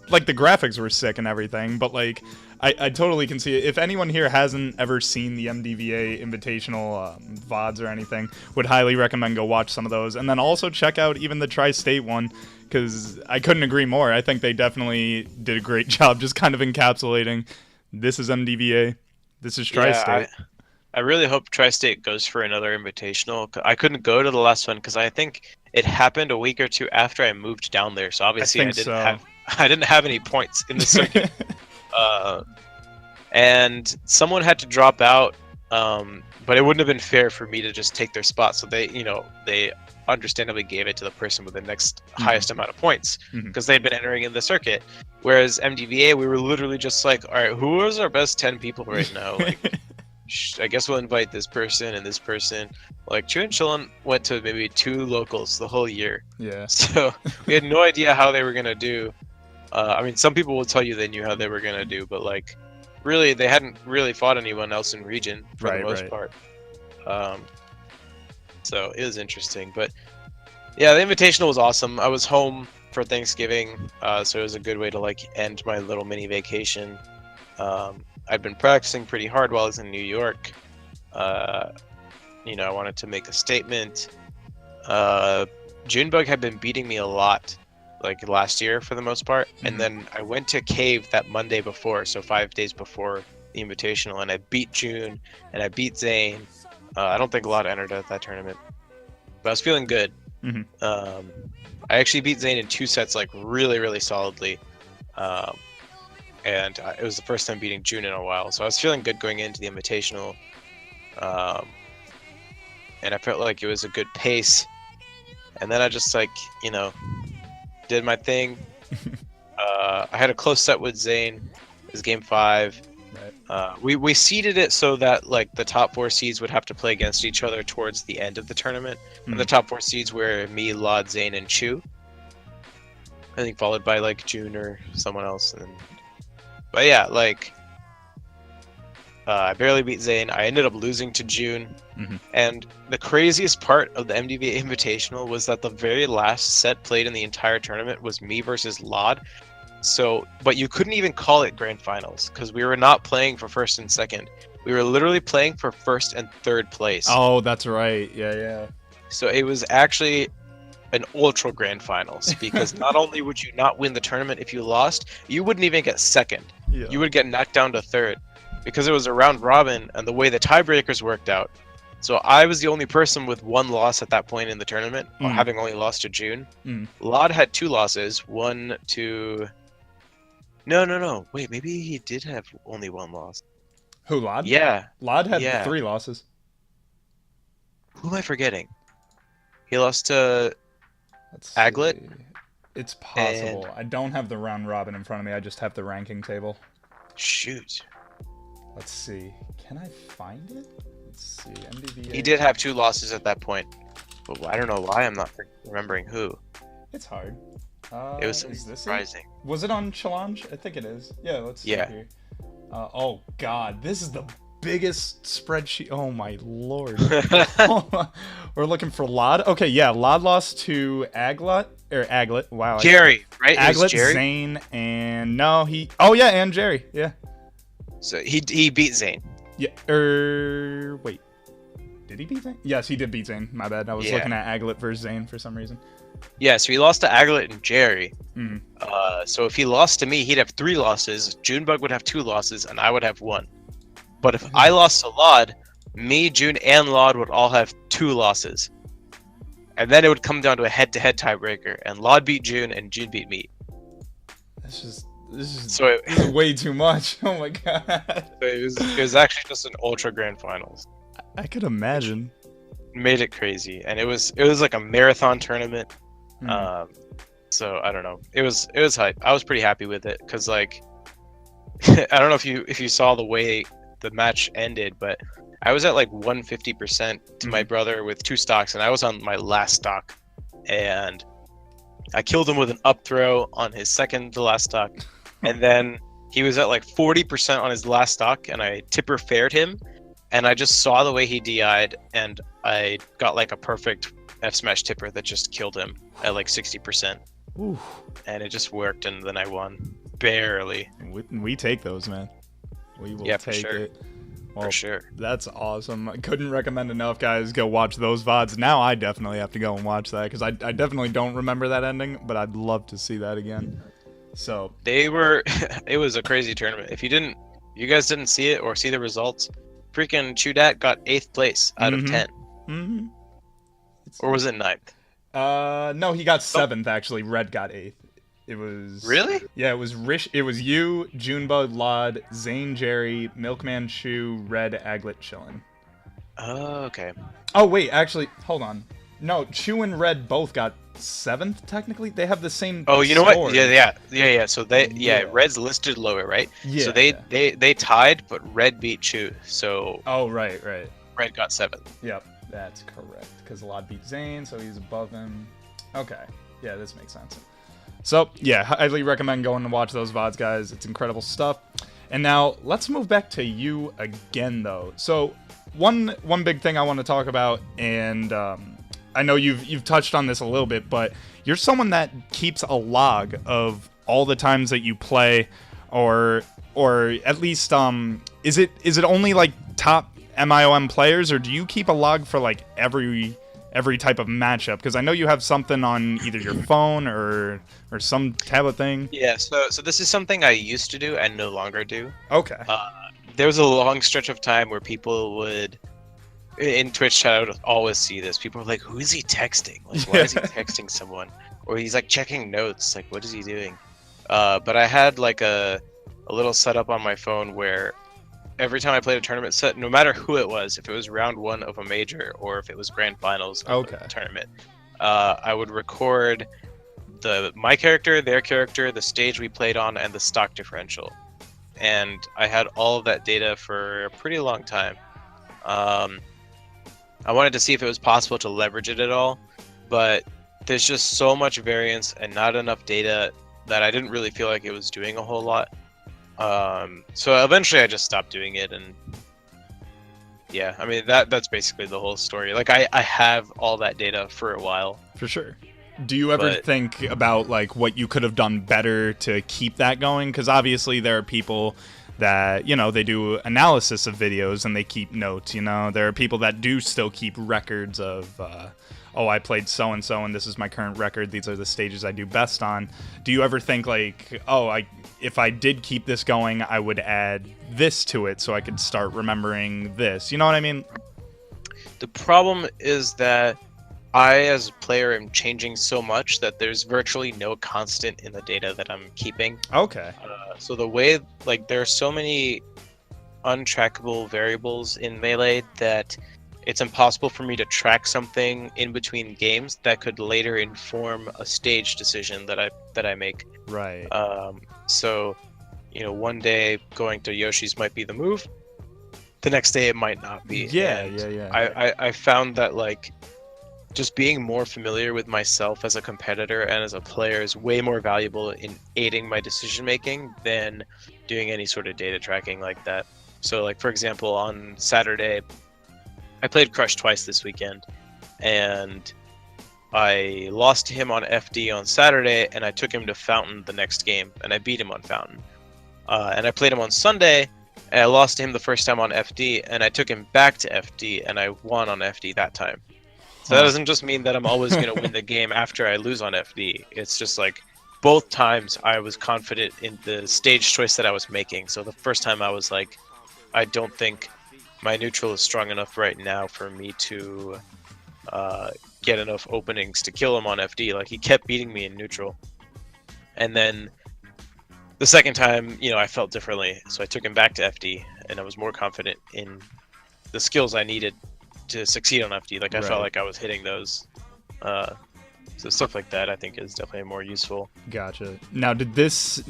Speaker 1: like the graphics were sick and everything, but like I totally can see it. If anyone here hasn't ever seen the MDVA Invitational VODs or anything, would highly recommend go watch some of those, and then also check out even the Tri-State one, because I couldn't agree more. I think they definitely did a great job just kind of encapsulating, this is MDVA, this is Tri-State.
Speaker 2: I really hope Tri-State goes for another invitational. I couldn't go to the last one because I think it happened a week or two after I moved down there. So obviously I didn't have I didn't have any points in the circuit. And someone had to drop out, but it wouldn't have been fair for me to just take their spot. So they understandably gave it to the person with the next highest amount of points because they'd been entering in the circuit. Whereas MDVA, we were literally just like, all right, who is our best 10 people right now? Like, I guess we'll invite this person and this person. Like, Chew and Chillin went to maybe 2 locals the whole year.
Speaker 1: Yeah.
Speaker 2: So we had no idea how they were going to do. I mean, some people will tell you they knew how they were going to do, but like, really, they hadn't really fought anyone else in region for the most part. So it was interesting. But yeah, the Invitational was awesome. I was home for Thanksgiving, so it was a good way to like end my little mini vacation. I'd been practicing pretty hard while I was in New York. You know, I wanted to make a statement. Junebug had been beating me a lot, like last year for the most part, and then I went to Cave that Monday before, so 5 days before the Invitational, and I beat June and I beat Zane. I don't think a lot entered at that tournament, but I was feeling good. I actually beat Zane in 2 sets, like really solidly, and it was the first time beating June in a while, so I was feeling good going into the Invitational, and I felt like it was a good pace. And then I just like, you know, did my thing. I had a close set with Zane. It was game 5. We seeded it so that like the top 4 seeds would have to play against each other towards the end of the tournament. And the top 4 seeds were me, Lod, Zane, and Chew. I think followed by like June or someone else. But yeah, like I barely beat Zane. I ended up losing to June. And the craziest part of the MDVA Invitational was that the very last set played in the entire tournament was me versus Lod. So, but you couldn't even call it grand finals because we were not playing for 1st and 2nd. We were literally playing for 1st and 3rd place.
Speaker 1: Oh, that's right. Yeah.
Speaker 2: So it was actually an ultra grand finals because not only would you not win the tournament if you lost, you wouldn't even get 2nd.
Speaker 1: Yeah.
Speaker 2: You would get knocked down to 3rd because it was a round robin and the way the tiebreakers worked out. So I was the only person with 1 loss at that point in the tournament, having only lost to June. Lod had 2 losses, 1 to... No. Wait, maybe he did have only 1 loss.
Speaker 1: Who, Lod?
Speaker 2: Yeah.
Speaker 1: Lod had 3 losses.
Speaker 2: Who am I forgetting? He lost to Aglet?
Speaker 1: It's possible. I don't have the round robin in front of me. I just have the ranking table.
Speaker 2: Shoot.
Speaker 1: Let's see. Can I find it? Let's see. MDVA.
Speaker 2: He did have 2 losses at that point. But I don't know why I'm not remembering who.
Speaker 1: It's hard.
Speaker 2: It was surprising.
Speaker 1: Was it on Challenge? I think it is. Yeah, let's see here. Oh, God. This is the biggest spreadsheet. Oh, my Lord. We're looking for Lod. Okay, yeah. Lod lost to Aglet. Wow.
Speaker 2: Jerry, right?
Speaker 1: Aglet,
Speaker 2: Jerry?
Speaker 1: Zane, and... No, he... Oh, yeah, and Jerry. Yeah.
Speaker 2: So he beat Zane.
Speaker 1: Yeah. Wait. Did he beat Zane? Yes, he did beat Zane. My bad. I was looking at Aglet versus Zane for some reason.
Speaker 2: Yeah, so he lost to Aglet and Jerry. So if he lost to me, he'd have 3 losses. Junebug would have 2 losses, and I would have 1. But if I lost to Lod, me, June, and Lod would all have 2 losses. And then it would come down to a head-to-head tiebreaker, and Lod beat June, and June beat me.
Speaker 1: This is way too much. Oh my god.
Speaker 2: So it was actually just an ultra grand finals.
Speaker 1: I could imagine.
Speaker 2: Made it crazy, and it was like a marathon tournament. So I don't know. It was hype. I was pretty happy with it because like I don't know if you saw the way the match ended, but I was at like 150% to my brother with 2 stocks, and I was on my last stock, and I killed him with an up throw on his second to last stock, and then he was at like 40% on his last stock, and I tipper faired him, and I just saw the way he DI'd, and I got like a perfect F smash tipper that just killed him at like 60%.
Speaker 1: Ooh.
Speaker 2: And it just worked, and then I won barely.
Speaker 1: We take those, man. We will take it. Well,
Speaker 2: for sure.
Speaker 1: That's awesome. I couldn't recommend enough, guys. Go watch those VODs. Now I definitely have to go and watch that because I definitely don't remember that ending, but I'd love to see that again. So
Speaker 2: it was a crazy tournament. If you guys didn't see it or see the results, freaking Chudat got 8th place out of 10. Or was it 9th?
Speaker 1: No, he got 7th actually. Red got 8th. It was
Speaker 2: Really?
Speaker 1: Yeah, it was Rish. It was you, Junebug, Lod, Zane, Jerry, Milkman, Shu, Red, Aglet, Chillin.
Speaker 2: Oh, okay.
Speaker 1: Oh wait, actually, hold on. No, Chu and Red both got 7th. Technically, they have the same.
Speaker 2: Oh, you know
Speaker 1: score.
Speaker 2: what? Yeah. So
Speaker 1: Yeah.
Speaker 2: Red's listed lower, right?
Speaker 1: Yeah.
Speaker 2: So they tied, but Red beat Chu. So
Speaker 1: Oh right.
Speaker 2: Red got 7th.
Speaker 1: Yep, that's correct. Because Lod beat Zane, so he's above him. Okay. Yeah, this makes sense. So yeah, highly recommend going to watch those VODs, guys. It's incredible stuff. And now let's move back to you again, though. So one big thing I want to talk about, and I know you've touched on this a little bit, but you're someone that keeps a log of all the times that you play, or at least is it only like top MIOM players, or do you keep a log for like every type of matchup? Because I know you have something on either your phone or some tablet thing.
Speaker 2: Yeah. So this is something I used to do and no longer do.
Speaker 1: Okay.
Speaker 2: There was a long stretch of time where people would, in Twitch chat, I would always see this. People were like, "Who is he texting? Like, why is he texting someone?" Or he's like checking notes. Like, what is he doing? But I had like a little setup on my phone where every time I played a tournament set, no matter who it was, if it was round 1 of a major or if it was grand finals of a tournament, I would record my character, their character, the stage we played on, and the stock differential. And I had all of that data for a pretty long time. I wanted to see if it was possible to leverage it at all, but there's just so much variance and not enough data that I didn't really feel like it was doing a whole lot. So eventually I just stopped doing it, and yeah, I mean that's basically the whole story. Like I have all that data for a while.
Speaker 1: For sure. Do you ever think about like what you could have done better to keep that going? Because obviously there are people that, you know, they do analysis of videos and they keep notes, you know. There are people that do still keep records of, oh, I played so-and-so and this is my current record. These are the stages I do best on. Do you ever think like, oh, if I did keep this going, I would add this to it so I could start remembering this? You know what I mean?
Speaker 2: The problem is that I, as a player, am changing so much that there's virtually no constant in the data that I'm keeping.
Speaker 1: Okay.
Speaker 2: So the way, like, there are so many untrackable variables in Melee that it's impossible for me to track something in between games that could later inform a stage decision that I make.
Speaker 1: Right.
Speaker 2: So, you know, one day going to Yoshi's might be the move. The next day it might not be.
Speaker 1: Yeah.
Speaker 2: I found that, like, just being more familiar with myself as a competitor and as a player is way more valuable in aiding my decision making than doing any sort of data tracking like that. So, like, for example, on Saturday, I played Crush twice this weekend, and I lost to him on FD on Saturday, and I took him to Fountain the next game, and I beat him on Fountain. And I played him on Sunday, and I lost to him the first time on FD, and I took him back to FD, and I won on FD that time. So that doesn't just mean that I'm always going to win the game after I lose on FD. It's just like both times I was confident in the stage choice that I was making. So the first time I was like, I don't think my neutral is strong enough right now for me to get enough openings to kill him on FD. Like, he kept beating me in neutral. And then the second time, you know, I felt differently. So I took him back to FD, and I was more confident in the skills I needed to succeed on FD. Like, I felt like I was hitting those. So stuff like that I think is definitely more useful.
Speaker 1: Gotcha. Now, was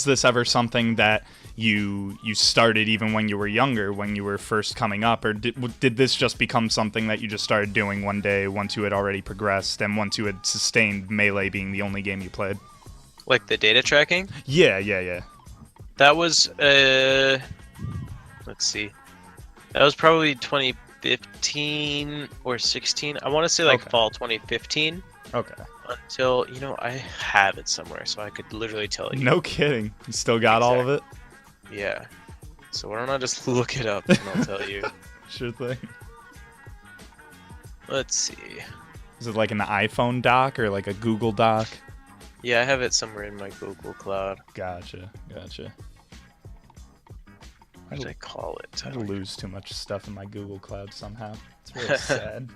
Speaker 1: this ever something that you started even when you were younger, when you were first coming up, or did this just become something that you just started doing one day once you had already progressed and once you had sustained Melee being the only game you played?
Speaker 2: Like the data tracking?
Speaker 1: Yeah.
Speaker 2: That was let's see. That was probably 2015 or 16. I want to say like fall 2015.
Speaker 1: Okay.
Speaker 2: Until, you know, I have it somewhere, so I could literally tell you.
Speaker 1: No kidding. You still got all of it?
Speaker 2: Yeah. So why don't I just look it up and I'll tell you.
Speaker 1: Sure thing.
Speaker 2: Let's see.
Speaker 1: Is it like an iPhone doc or like a Google doc?
Speaker 2: Yeah, I have it somewhere in my Google Cloud.
Speaker 1: Gotcha.
Speaker 2: What did I call it?
Speaker 1: I lose too much stuff in my Google Cloud somehow. It's really sad.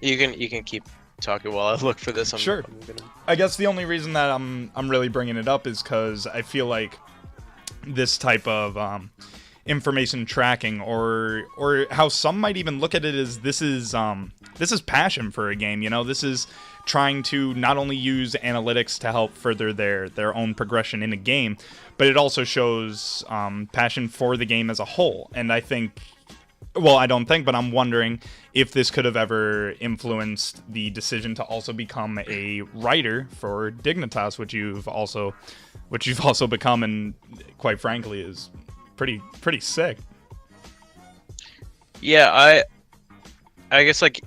Speaker 2: You can keep talking while I look for this.
Speaker 1: Sure. I guess the only reason that I'm really bringing it up is because I feel like this type of information tracking, or how some might even look at it as this is passion for a game. You know, this is trying to not only use analytics to help further their own progression in a game, but it also shows passion for the game as a whole. And I think, well, I don't think, but I'm wondering if this could have ever influenced the decision to also become a writer for Dignitas, which you've also become, and quite frankly is pretty sick.
Speaker 2: Yeah, I guess like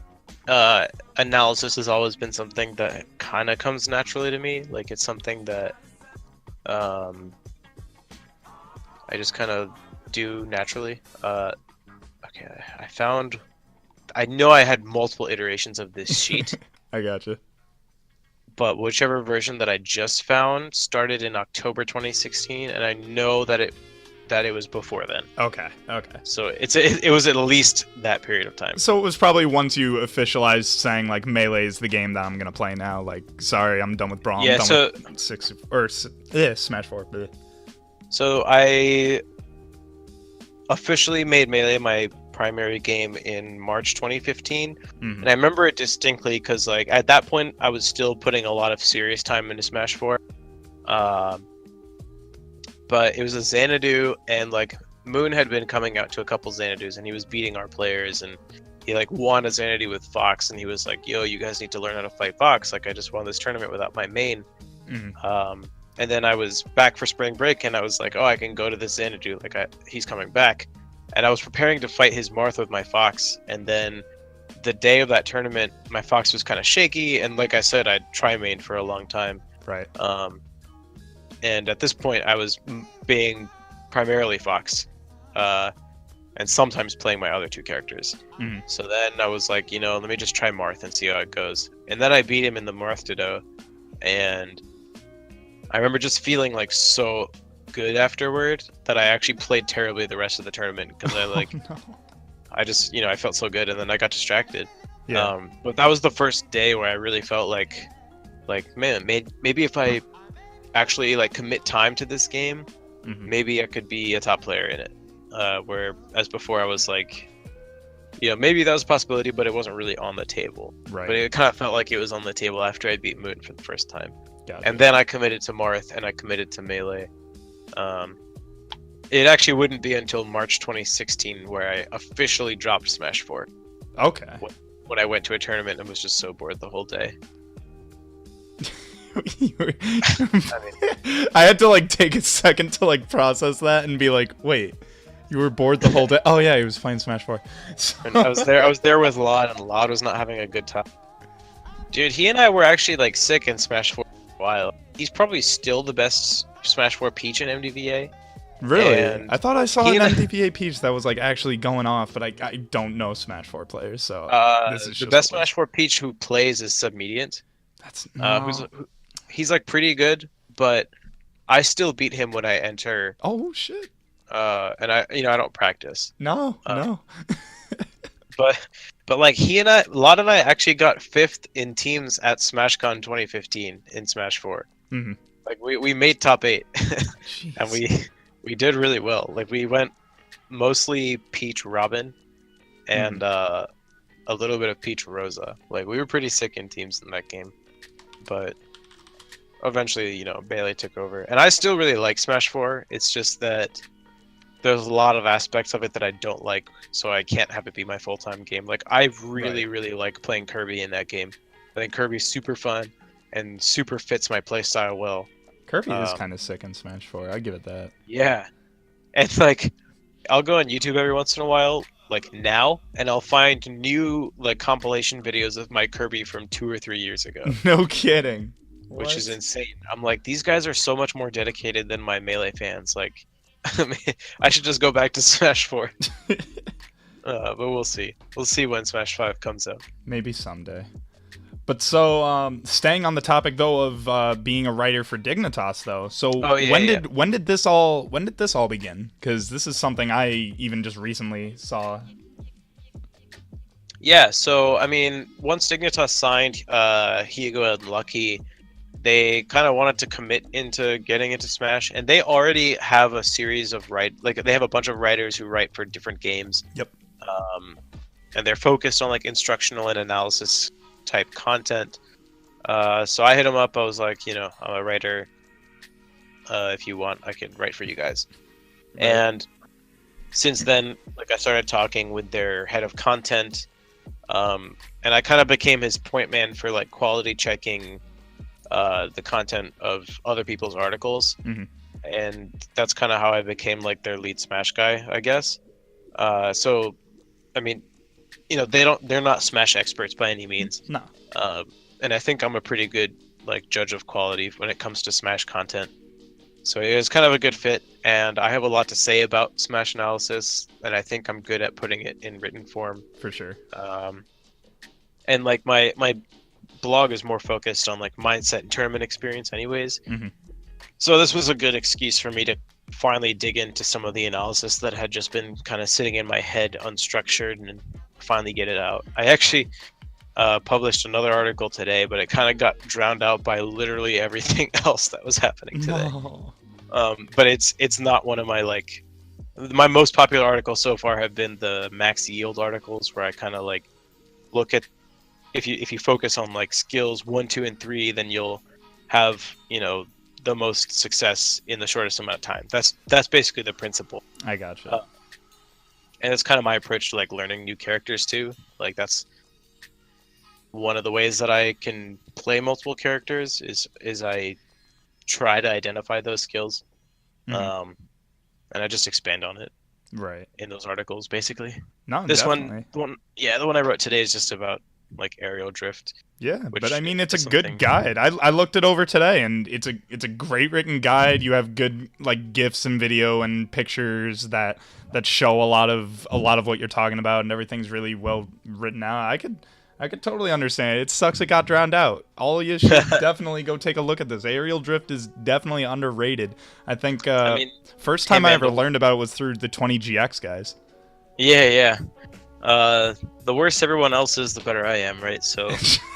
Speaker 2: analysis has always been something that kind of comes naturally to me. Like it's something that I just kind of do naturally. Okay, I know I had multiple iterations of this sheet.
Speaker 1: I gotcha.
Speaker 2: But whichever version that I just found started in October 2016, and I know that it was before then.
Speaker 1: Okay.
Speaker 2: So it was at least that period of time.
Speaker 1: So it was probably once you officialized saying like Melee is the game that I'm gonna play now. Like, sorry, I'm done with Brawl.
Speaker 2: Yeah. So
Speaker 1: Smash 4. Bleh.
Speaker 2: So I officially made Melee my primary game in March 2015, and I remember it distinctly because like at that point I was still putting a lot of serious time into Smash 4. But it was a Xanadu, and like Moon had been coming out to a couple Xanadus, and he was beating our players, and he like won a Xanadu with Fox, and he was like, "Yo, you guys need to learn how to fight Fox. Like I just won this tournament without my main." And then I was back for spring break, and I was like, "Oh, I can go to this Xanadu. Like he's coming back." And I was preparing to fight his Marth with my Fox, and then the day of that tournament, my Fox was kind of shaky, and like I said, I'd tri-main for a long time.
Speaker 1: Right.
Speaker 2: And at this point, I was being primarily Fox, and sometimes playing my other two characters. So then I was like, you know, let me just try Marth and see how it goes. And then I beat him in the Marth Dodo, and I remember just feeling like so good afterward that I actually played terribly the rest of the tournament because I like, I just, you know, I felt so good, and then I got distracted.
Speaker 1: Yeah.
Speaker 2: But that was the first day where I really felt like man, maybe if I actually like commit time to this game, maybe I could be a top player in it. Whereas before I was like, you know, maybe that was a possibility, but it wasn't really on the table.
Speaker 1: Right.
Speaker 2: But it kind of felt like it was on the table after I beat Moon for the first time.
Speaker 1: Gotcha.
Speaker 2: And then I committed to Marth, and I committed to Melee. It actually wouldn't be until March 2016 where I officially dropped Smash 4.
Speaker 1: Okay.
Speaker 2: When I went to a tournament and was just so bored the whole day.
Speaker 1: I had to like take a second to like process that and be like, wait, you were bored the whole day? Oh yeah, he was playing Smash 4.
Speaker 2: And I was there with Laud, and Laud was not having a good time. Dude, he and I were actually like sick in Smash 4 for a while. He's probably still the best Smash 4 Peach in MDVA.
Speaker 1: Really?
Speaker 2: And
Speaker 1: I thought I saw an MDVA Peach that was like actually going off, but I don't know Smash 4 players, so this is
Speaker 2: the best Smash 4 Peach who plays is Submediant.
Speaker 1: That's
Speaker 2: he's like pretty good, but I still beat him when I enter.
Speaker 1: Oh shit.
Speaker 2: And I don't practice.
Speaker 1: No.
Speaker 2: But like Laud and I actually got 5th in teams at SmashCon 2015 in Smash 4. Like we made top 8, and we did really well. Like we went mostly Peach Robin, and a little bit of Peach Rosa. Like we were pretty sick in teams in that game, but eventually, you know, Melee took over, and I still really like Smash 4. It's just that there's a lot of aspects of it that I don't like, so I can't have it be my full-time game. Like I really like playing Kirby in that game. I think Kirby's super fun and super fits my playstyle well.
Speaker 1: Kirby is kind of sick in Smash 4. I give it that.
Speaker 2: Yeah, and like I'll go on YouTube every once in a while, like now, and I'll find new like compilation videos of my Kirby from 2 or 3 years ago.
Speaker 1: No kidding.
Speaker 2: Which is insane. I'm like, these guys are so much more dedicated than my Melee fans. Like, I should just go back to Smash 4. But we'll see. We'll see when Smash 5 comes out.
Speaker 1: Maybe someday. But so, staying on the topic though of being a writer for Dignitas though. So when did this all begin? Because this is something I even just recently saw.
Speaker 2: Yeah, so I mean, once Dignitas signed Higo and Lucky, they kind of wanted to commit into getting into Smash, and they already have a series of they have a bunch of writers who write for different games.
Speaker 1: Yep.
Speaker 2: And they're focused on like instructional and analysis type content. So I hit them up. I was like, I'm a writer. If you want, I can write for you guys. Right. And since then, like I started talking with their head of content, and I kind of became his point man for like quality checking the content of other people's articles.
Speaker 1: Mm-hmm.
Speaker 2: And that's kind of how I became like their lead Smash guy, I guess. So, I mean, they're not Smash experts by any means.
Speaker 1: No.
Speaker 2: And I think I'm a pretty good like judge of quality when it comes to Smash content. So it was kind of a good fit, and I have a lot to say about Smash analysis, and I think I'm good at putting it in written form.
Speaker 1: For sure.
Speaker 2: And like my blog is more focused on like mindset and tournament experience anyways.
Speaker 1: Mm-hmm.
Speaker 2: So this was a good excuse for me to finally dig into some of the analysis that had just been kind of sitting in my head unstructured and finally get it out. I actually published another article today, but it kind of got drowned out by literally everything else that was happening today.
Speaker 1: No.
Speaker 2: But it's not one of my most popular articles so far have been the max yield articles, where I kind of like look at if you focus on like skills 1, 2, and 3, then you'll have the most success in the shortest amount of time. That's basically the principle.
Speaker 1: I gotcha.
Speaker 2: And it's kind of my approach to like learning new characters too. Like that's one of the ways that I can play multiple characters is I try to identify those skills,
Speaker 1: Mm-hmm.
Speaker 2: and I just expand on it.
Speaker 1: Right.
Speaker 2: In those articles, basically.
Speaker 1: No,
Speaker 2: this
Speaker 1: definitely.
Speaker 2: the one I wrote today is just about like aerial drift.
Speaker 1: Yeah, but I mean, it's a good guide. I looked it over today, and it's a great written guide. You have good like GIFs and video and pictures that show a lot of what you're talking about, and everything's really well written out. I could totally understand it. It sucks it got drowned out. All of you should definitely go take a look at this. Aerial drift is definitely underrated. I think first time I ever learned about it was through the 20GX guys.
Speaker 2: Yeah. The worse everyone else is, the better I am, right? So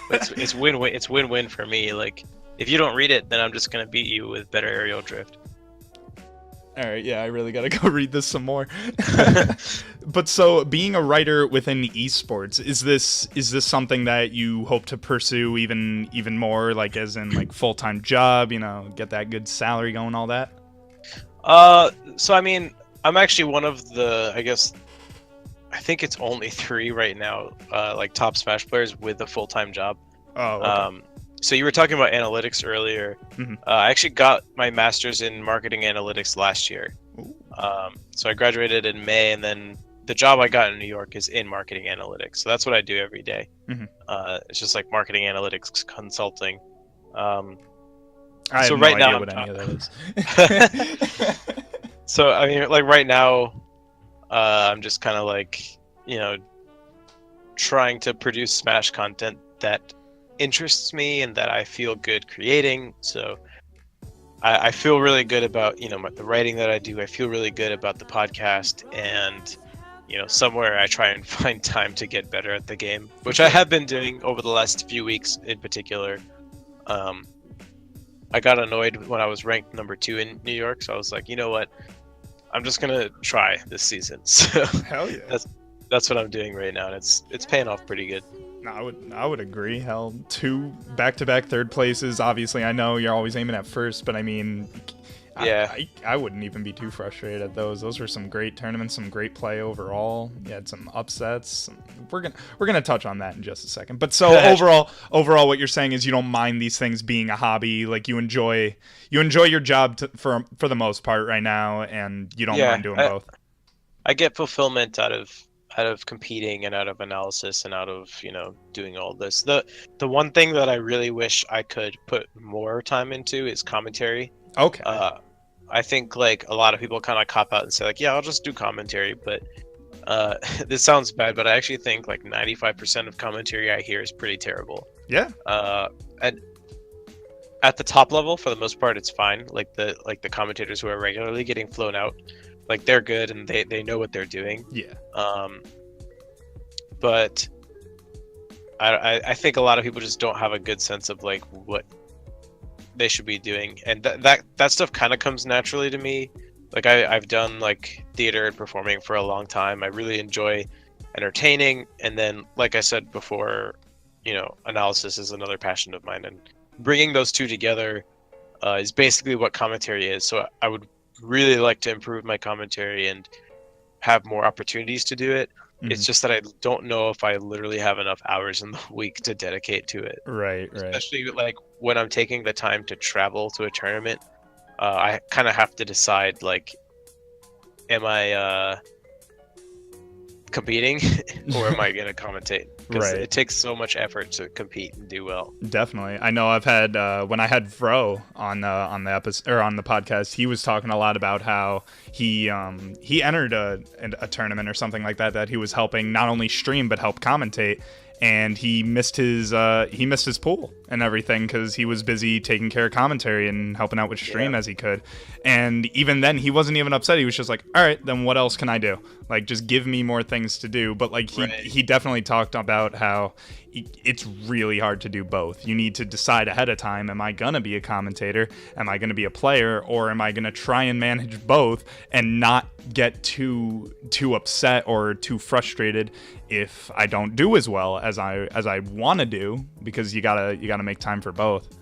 Speaker 2: it's win-win. It's win-win for me. Like, if you don't read it, then I'm just gonna beat you with better aerial drift.
Speaker 1: All right, yeah, I really gotta go read this some more. But so, being a writer within esports, is this something that you hope to pursue even more, like as in like full-time job? Get that good salary going, all that.
Speaker 2: So I mean, I'm actually one of the, I think it's only 3 right now, like top Smash players with a full-time job.
Speaker 1: Oh. Okay.
Speaker 2: So you were talking about analytics earlier.
Speaker 1: Mm-hmm.
Speaker 2: I actually got my master's in marketing analytics last year. So I graduated in May, and then the job I got in New York is in marketing analytics. So that's what I do every day.
Speaker 1: Mm-hmm.
Speaker 2: It's just like marketing analytics consulting.
Speaker 1: I have no idea what any of that is.
Speaker 2: So I mean, like right now, I'm just kind of like, trying to produce Smash content that interests me and that I feel good creating. So I feel really good about the writing that I do. I feel really good about the podcast, and somewhere I try and find time to get better at the game, which I have been doing over the last few weeks in particular. I got annoyed when I was ranked number 2 in New York, so I was like, you know what, I'm just gonna try this season. So
Speaker 1: hell yeah,
Speaker 2: that's what I'm doing right now, and it's paying off pretty good.
Speaker 1: No, I would agree. Hell, 2 back-to-back third places. Obviously, I know you're always aiming at first, but I mean,
Speaker 2: yeah,
Speaker 1: I wouldn't even be too frustrated at those. Those were some great tournaments, some great play overall. You had some upsets. We're gonna touch on that in just a second. But so overall, what you're saying is you don't mind these things being a hobby. Like you enjoy your job for the most part right now, and you don't mind doing both.
Speaker 2: I get fulfillment out of competing and out of analysis and out of doing all this. The one thing that I really wish I could put more time into is commentary.
Speaker 1: Okay.
Speaker 2: I think like a lot of people kind of cop out and say like, yeah, I'll just do commentary, but this sounds bad, but I actually think like 95% of commentary I hear is pretty terrible.
Speaker 1: Yeah.
Speaker 2: And at the top level, for the most part, it's fine. Like the commentators who are regularly getting flown out, like they're good and they know what they're doing.
Speaker 1: Yeah.
Speaker 2: But I think a lot of people just don't have a good sense of like what they should be doing, and that stuff kind of comes naturally to me. Like I've done like theater and performing for a long time. I really enjoy entertaining, and then like I said before, analysis is another passion of mine, and bringing those two together is basically what commentary is. So I would really like to improve my commentary and have more opportunities to do it. It's just that I don't know if I literally have enough hours in the week to dedicate to it.
Speaker 1: Right.
Speaker 2: Especially like when I'm taking the time to travel to a tournament, I kind of have to decide, like, am I competing or am I gonna commentate? Because it takes so much effort to compete and do well. Definitely.
Speaker 1: I know I've had when I had Vro on the episode or on the podcast, he was talking a lot about how he entered a tournament or something like that he was helping not only stream but help commentate, and he missed his pool and everything because he was busy taking care of commentary and helping out with stream as he could. And even then, he wasn't even upset. He was just like, all right, then what else can I do? Like, just give me more things to do. But like he definitely talked about how it's really hard to do both. You need to decide ahead of time, am I going to be a commentator? Am I going to be a player? Or am I going to try and manage both and not get too upset or too frustrated if I don't do as well as I want to do? Because you gotta make time for both.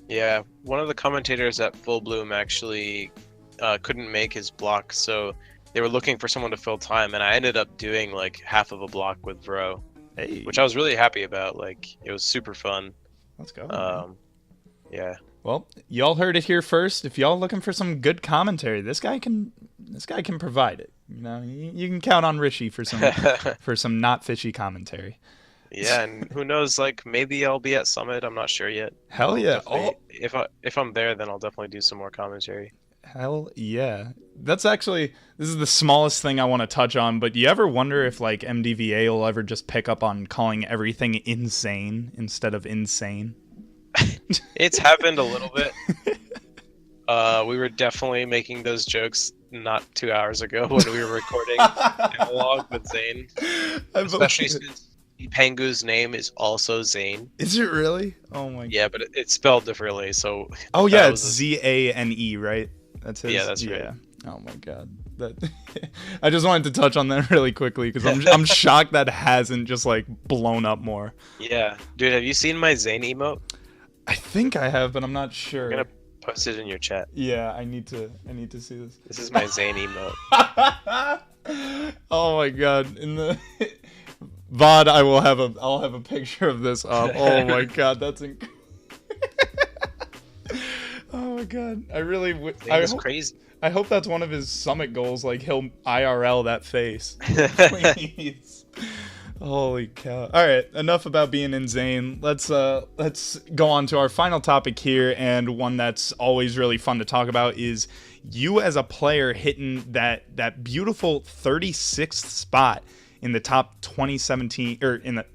Speaker 2: Yeah, one of the commentators at Full Bloom actually couldn't make his block, so they were looking for someone to fill time, and I ended up doing like half of a block with Vro.
Speaker 1: Hey.
Speaker 2: Which I was really happy about. Like, it was super fun.
Speaker 1: Let's go.
Speaker 2: Yeah.
Speaker 1: Well, y'all heard it here first. If y'all looking for some good commentary, this guy can provide it. You can count on Rishi for some not fishy commentary.
Speaker 2: Yeah, and who knows? Like, maybe I'll be at Summit. I'm not sure yet.
Speaker 1: Hell yeah!
Speaker 2: If I'm there, then I'll definitely do some more commentary.
Speaker 1: Hell yeah. This is the smallest thing I want to touch on, but you ever wonder if like MDVA will ever just pick up on calling everything insane instead of insane?
Speaker 2: It's happened a little bit. We were definitely making those jokes not 2 hours ago when we were recording Analog with Zane. Especially since Pengu's name is also Zane.
Speaker 1: Is it really? Oh my god.
Speaker 2: Yeah, but it's spelled differently, so...
Speaker 1: Oh yeah, it's Zane, right? That's his?
Speaker 2: Yeah, that's right.
Speaker 1: Yeah. Oh my god. I just wanted to touch on that really quickly because I'm shocked that hasn't just like blown up more.
Speaker 2: Yeah. Dude, have you seen my Zane emote?
Speaker 1: I think I have, but I'm not sure.
Speaker 2: I'm gonna post it in your chat.
Speaker 1: Yeah, I need to see this.
Speaker 2: This is my Zane emote.
Speaker 1: Oh my god. In the VOD, I'll have a picture of this up. Oh my god, that's oh my god, I really
Speaker 2: It's crazy.
Speaker 1: I hope that's one of his summit goals. Like he'll IRL that face. Please. Holy cow! All right, enough about being insane. Let's go on to our final topic here, and one that's always really fun to talk about is you as a player hitting that beautiful 36th spot in the top 2017 or in the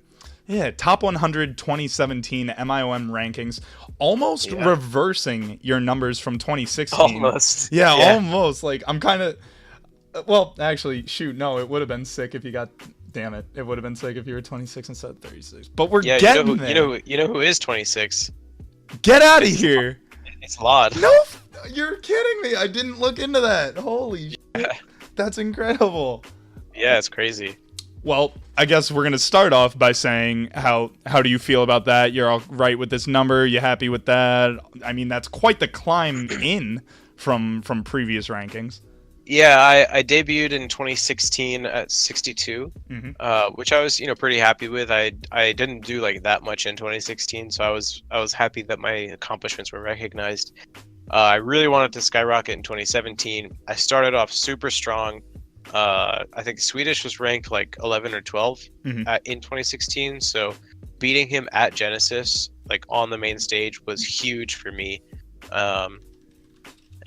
Speaker 1: top 100 2017 MIOM rankings, almost reversing your numbers from 2016.
Speaker 2: Almost.
Speaker 1: Yeah, almost. Like I'm kind of. Well, actually, shoot, no, it would have been sick if you got. Damn it! It would have been sick if you were 26 instead of 36. But we're getting there.
Speaker 2: You know who is 26?
Speaker 1: Get out of here!
Speaker 2: It's Lod.
Speaker 1: No, you're kidding me! I didn't look into that. Holy shit! That's incredible.
Speaker 2: Yeah, it's crazy.
Speaker 1: Well, I guess we're gonna start off by saying how do you feel about that? You're all right with this number? You happy with that? I mean, that's quite the climb in from previous rankings.
Speaker 2: Yeah, I debuted in 2016 at 62, which I was pretty happy with. I didn't do like that much in 2016, so I was happy that my accomplishments were recognized. I really wanted to skyrocket in 2017. I started off super strong. I think Swedish was ranked like 11 or 12 in 2016, so beating him at Genesis, like on the main stage, was huge for me.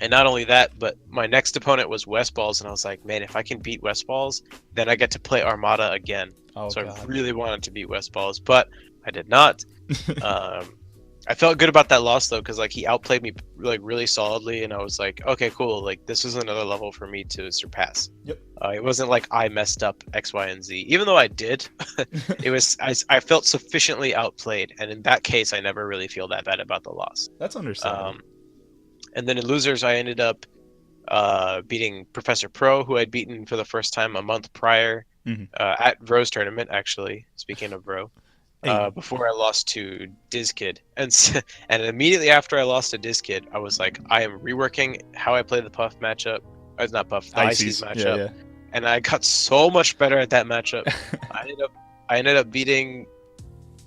Speaker 2: And not only that, but my next opponent was Westballs, and I was like, man, if I can beat Westballs, then I get to play Armada again.
Speaker 1: Oh,
Speaker 2: so
Speaker 1: God.
Speaker 2: I really wanted to beat Westballs, but I did not. I felt good about that loss though, because like he outplayed me like really solidly, and I was like, okay, cool. Like this is another level for me to surpass.
Speaker 1: Yep.
Speaker 2: It wasn't like I messed up X, Y, and Z, even though I did. It was I felt sufficiently outplayed, and in that case, I never really feel that bad about the loss.
Speaker 1: That's understandable.
Speaker 2: And then in losers, I ended up beating Professor Pro, who I'd beaten for the first time a month prior at Vro's tournament. Actually, speaking of Vro. Before I lost to DizKid, and immediately after I lost to DizKid, I was like, I am reworking how I play the Puff matchup. It's not Puff, the Ices matchup, and I got so much better at that matchup. I ended up beating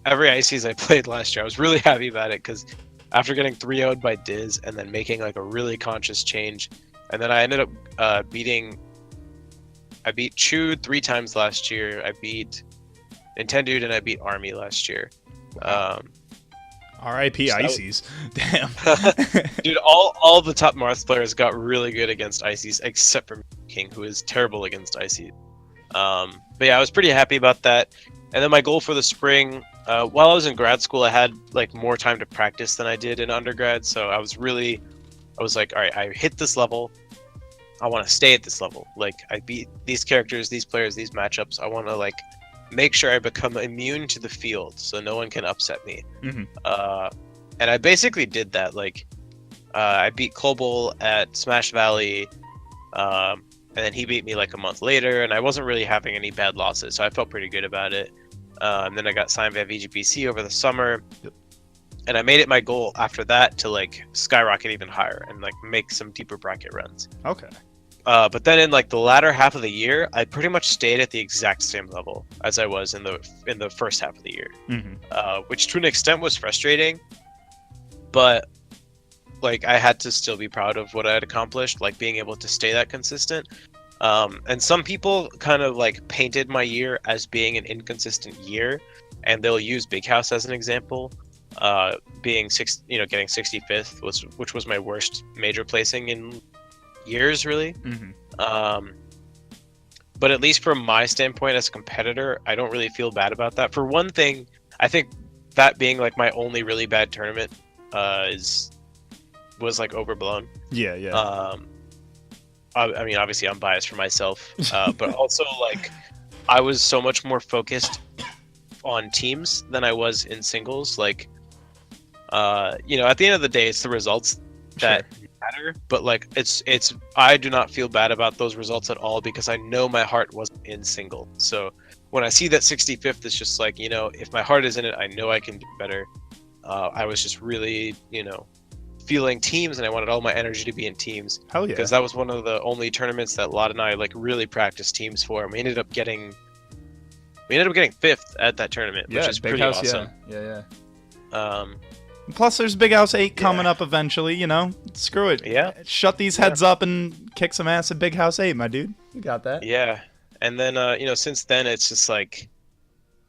Speaker 2: every Ices I played last year. I was really happy about it because after getting 3-0'd by Diz and then making like a really conscious change, and then I ended up I beat Chewed 3 times last year. I beat Nintendude and I beat Army last year.
Speaker 1: R.I.P. Ices. Damn.
Speaker 2: Dude, all the top Marth players got really good against Ices, except for King, who is terrible against Ices. But yeah, I was pretty happy about that. And then my goal for the spring, while I was in grad school, I had like more time to practice than I did in undergrad. So I was like, all right, I hit this level. I want to stay at this level. Like I beat these characters, these players, these matchups. I want to like make sure I become immune to the field so no one can upset me. And I basically did that. Like I beat Klobol at Smash Valley, and then he beat me like a month later, and I wasn't really having any bad losses, so I felt pretty good about it. And then I got signed by VGBC over the summer, and I made it my goal after that to like skyrocket even higher and like make some deeper bracket runs.
Speaker 1: Okay.
Speaker 2: But then in like the latter half of the year, I pretty much stayed at the exact same level as I was in the first half of the year, which to an extent was frustrating. But like I had to still be proud of what I had accomplished, like being able to stay that consistent. And some people kind of like painted my year as being an inconsistent year, and they'll use Big House as an example. Getting 65th which was my worst major placing in years, really. But at least from my standpoint as a competitor, I don't really feel bad about that. For one thing, I think that being like my only really bad tournament was like overblown. I mean, obviously I'm biased for myself, but also like I was so much more focused on teams than I was in singles. Like at the end of the day, it's the results that matter, but like it's I do not feel bad about those results at all because I know my heart wasn't in single. So when I see that 65th, it's just like, if my heart is in it, I know I can do better. I was just really, feeling teams, and I wanted all my energy to be in teams.
Speaker 1: Hell yeah.
Speaker 2: Because that was one of the only tournaments that Lot and I like really practiced teams for, and we ended up getting 5th at that tournament, which is pretty awesome.
Speaker 1: Plus, there's Big House 8 coming up eventually, Screw it.
Speaker 2: Yeah.
Speaker 1: Shut these heads up and kick some ass at Big House 8, my dude. You got that.
Speaker 2: Yeah. And then, since then, it's just like,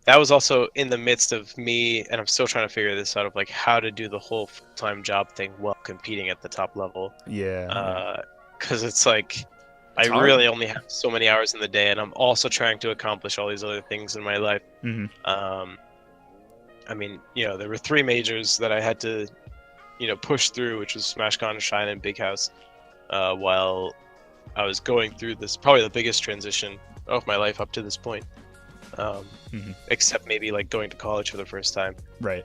Speaker 2: that was also in the midst of me, and I'm still trying to figure this out, of like how to do the whole full-time job thing while competing at the top level.
Speaker 1: Yeah.
Speaker 2: Because it's like, I really only have so many hours in the day, and I'm also trying to accomplish all these other things in my life. I mean, there were 3 majors that I had to, push through, which was SmashCon, Shine, and Big House, while I was going through this, probably the biggest transition of my life up to this point. Except maybe like going to college for the first time.
Speaker 1: Right.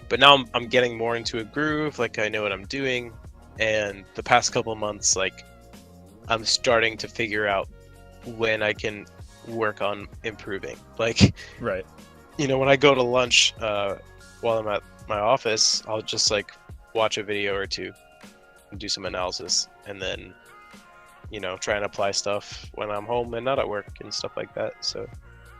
Speaker 2: But now I'm getting more into a groove, like I know what I'm doing, and the past couple months, like I'm starting to figure out when I can work on improving. Like,
Speaker 1: right.
Speaker 2: When I go to lunch while I'm at my office, I'll just like watch a video or two and do some analysis, and then try and apply stuff when I'm home and not at work and stuff like that. So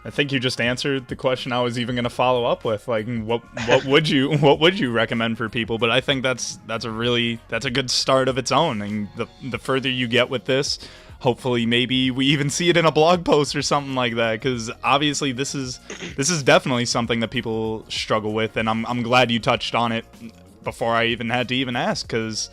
Speaker 1: I think you just answered the question I was even going to follow up with, like what would you recommend for people? But I think that's a good start of its own, and the further you get with this, hopefully maybe we even see it in a blog post or something like that, because obviously this is definitely something that people struggle with, and I'm glad you touched on it before I even had to even ask, because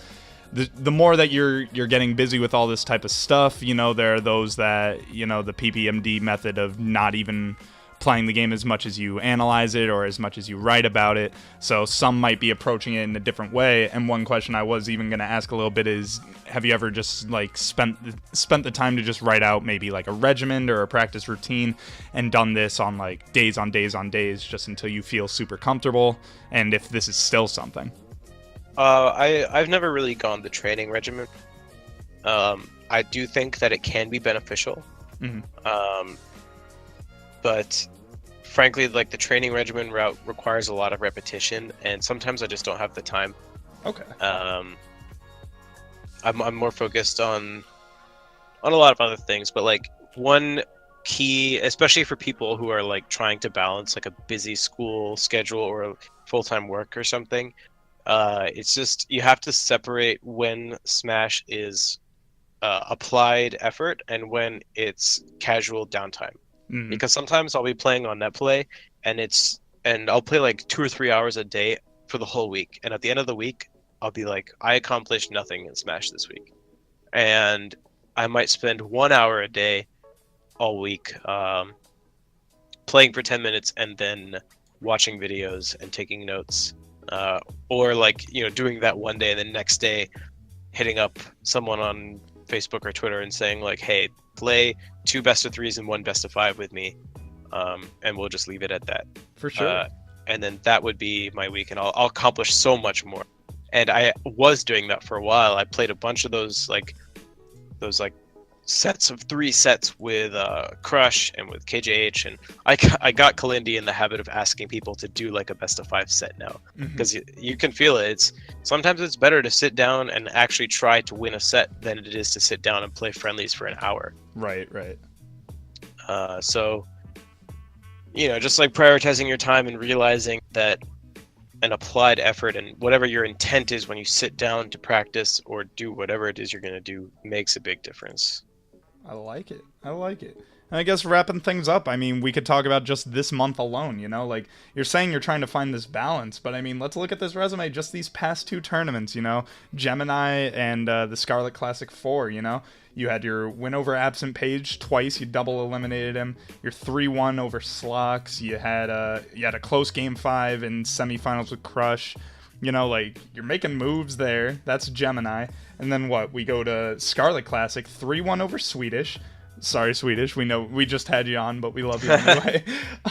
Speaker 1: the more that you're getting busy with all this type of stuff, there are those that, the PPMD method of not even playing the game as much as you analyze it or as much as you write about it. So some might be approaching it in a different way. And one question I was even going to ask a little bit is, have you ever just like spent the time to just write out maybe like a regimen or a practice routine and done this on like days on days on days just until you feel super comfortable? And if this is still something.
Speaker 2: I've never really gone the training regimen. I do think that it can be beneficial. But frankly, like the training regimen route requires a lot of repetition, and sometimes I just don't have the time.
Speaker 1: Okay.
Speaker 2: I'm more focused on a lot of other things, but like one key, especially for people who are like trying to balance like a busy school schedule or a full-time work or something, it's just you have to separate when Smash is applied effort and when it's casual downtime. Because sometimes I'll be playing on netplay and I'll play like 2 or 3 hours a day for the whole week, and at the end of the week I'll be like, I accomplished nothing in Smash this week, and I might spend 1 hour a day all week playing for 10 minutes and then watching videos and taking notes, or like doing that one day and then next day hitting up someone on Facebook or Twitter and saying like, hey, play 2 best of 3s and 1 best of 5 with me, and we'll just leave it at that.
Speaker 1: For sure.
Speaker 2: And then that would be my week, and I'll accomplish so much more. And I was doing that for a while. I played a bunch of those sets of 3 sets with Crush and with KJH, and I got Kalindi in the habit of asking people to do like a best of 5 set now, because you can feel it. Sometimes it's better to sit down and actually try to win a set than it is to sit down and play friendlies for an hour.
Speaker 1: Right.
Speaker 2: So just like prioritizing your time and realizing that an applied effort and whatever your intent is when you sit down to practice or do whatever it is you're going to do makes a big difference.
Speaker 1: I like it. And I guess wrapping things up, I mean, we could talk about just this month alone, like you're saying you're trying to find this balance, but I mean, let's look at this resume, just these past 2 tournaments, Gemini and the Scarlet Classic 4, you had your win over Absent Page twice, you double eliminated him, your 3-1 over Slox, you had a close game 5 in semifinals with Crush, like you're making moves there. That's Gemini. And then we go to Scarlet Classic, 3-1 over Swedish. Sorry, Swedish. We know we just had you on, but we love you anyway.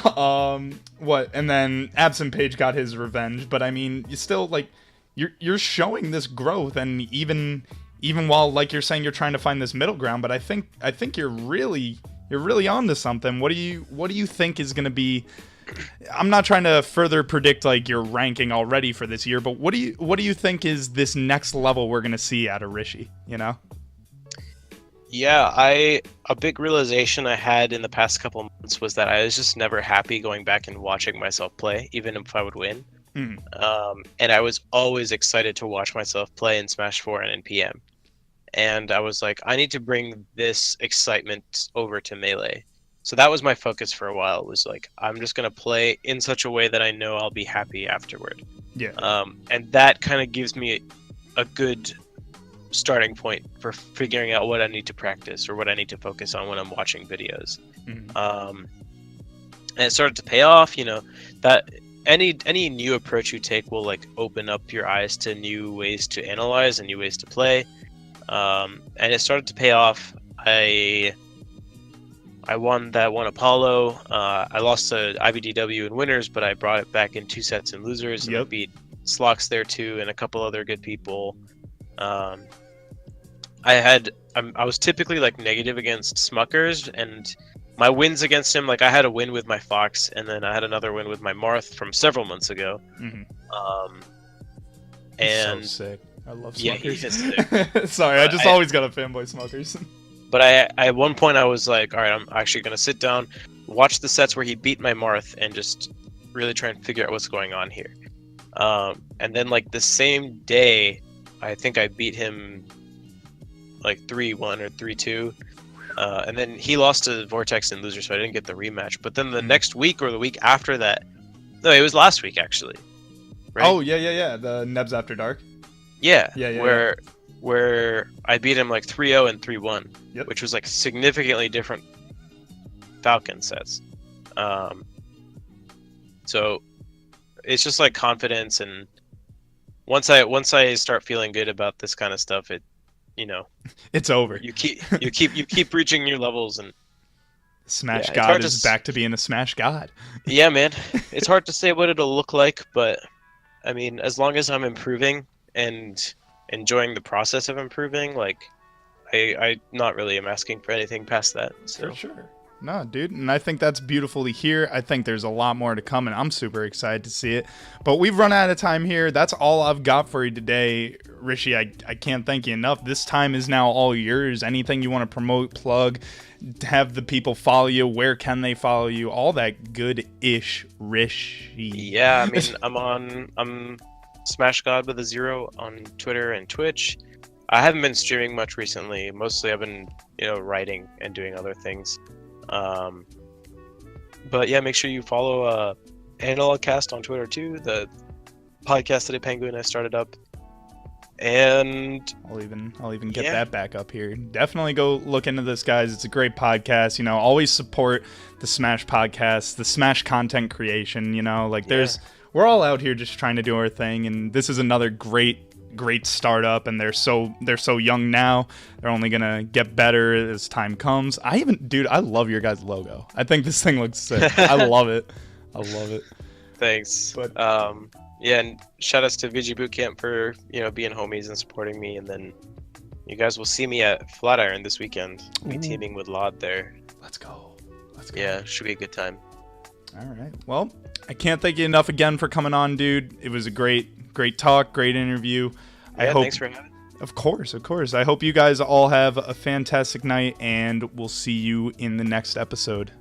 Speaker 1: And then Absent Page got his revenge. But I mean, you still like you're showing this growth, and even while like you're saying you're trying to find this middle ground. But I think you're really onto something. What do you think is going to be? I'm not trying to further predict like your ranking already for this year, but what do you think is this next level we're gonna see out of Rishi?
Speaker 2: Yeah, a big realization I had in the past couple of months was that I was just never happy going back and watching myself play, even if I would win. And I was always excited to watch myself play in Smash 4 and in PM. And I was like, I need to bring this excitement over to Melee. So that was my focus for a while. It was like, I'm just going to play in such a way that I know I'll be happy afterward.
Speaker 1: Yeah.
Speaker 2: And that kind of gives me a good starting point for figuring out what I need to practice or what I need to focus on when I'm watching videos. And it started to pay off, that any new approach you take will like open up your eyes to new ways to analyze and new ways to play. And it started to pay off. I won that one Apollo. I lost to IBDW in winners, but I brought it back in 2 sets in losers. And I beat Slox there too, and a couple other good people. I was typically like negative against Smuckers, and my wins against him, like I had a win with my Fox, and then I had another win with my Marth from several months ago. And
Speaker 1: so sick. I love Smuckers.
Speaker 2: Yeah, he's just sick.
Speaker 1: Sorry, I just always got a fanboy Smuckers.
Speaker 2: But at one point I was like, all right, I'm actually going to sit down, watch the sets where he beat my Marth, and just really try and figure out what's going on here. And then like the same day, I think I beat him like 3-1 or 3-2. And then he lost to Vortex in loser, so I didn't get the rematch. But then the next week or the week after that, no, it was last week actually. Right?
Speaker 1: Oh, yeah. The Nebs After Dark.
Speaker 2: Yeah. Where I beat him like 3-0 and 3-1, which was like significantly different Falcon sets. So it's just like confidence, and once I start feeling good about this kind of stuff,
Speaker 1: it's over.
Speaker 2: You keep reaching new levels, and
Speaker 1: Smash God is back to being a Smash God.
Speaker 2: Yeah, man. It's hard to say what it'll look like, but I mean, as long as I'm improving and enjoying the process of improving, like I not really am asking for anything past that. So.
Speaker 1: For sure. No, dude, and I think that's beautiful to hear. I think there's a lot more to come, and I'm super excited to see it. But we've run out of time here. That's all I've got for you today. Rishi, I can't thank you enough. This time is now all yours. Anything you want to promote, plug, have the people follow you, where can they follow you, all that good-ish Rishi.
Speaker 2: Yeah, I mean, I'm Smash God with a 0 on Twitter and Twitch. I haven't been streaming much recently. Mostly I've been, writing and doing other things. But yeah, make sure you follow Analog Cast on Twitter too, the podcast that Penguin I started up. And
Speaker 1: I'll even get that back up here. Definitely go look into this, guys. It's a great podcast. Always support the Smash podcast, the Smash content creation. We're all out here just trying to do our thing, and this is another great startup, and they're so young now. They're only gonna get better as time comes. I love your guys' logo. I think this thing looks sick. I love it.
Speaker 2: Thanks. But yeah, and shout outs to VG Bootcamp for being homies and supporting me, and then you guys will see me at Flatiron this weekend. I'll be teaming with Lod there.
Speaker 1: Let's go.
Speaker 2: Yeah, should be a good time.
Speaker 1: All right. Well, I can't thank you enough again for coming on, dude. It was a great talk, great interview.
Speaker 2: Yeah, thanks for having me.
Speaker 1: Of course. I hope you guys all have a fantastic night, and we'll see you in the next episode.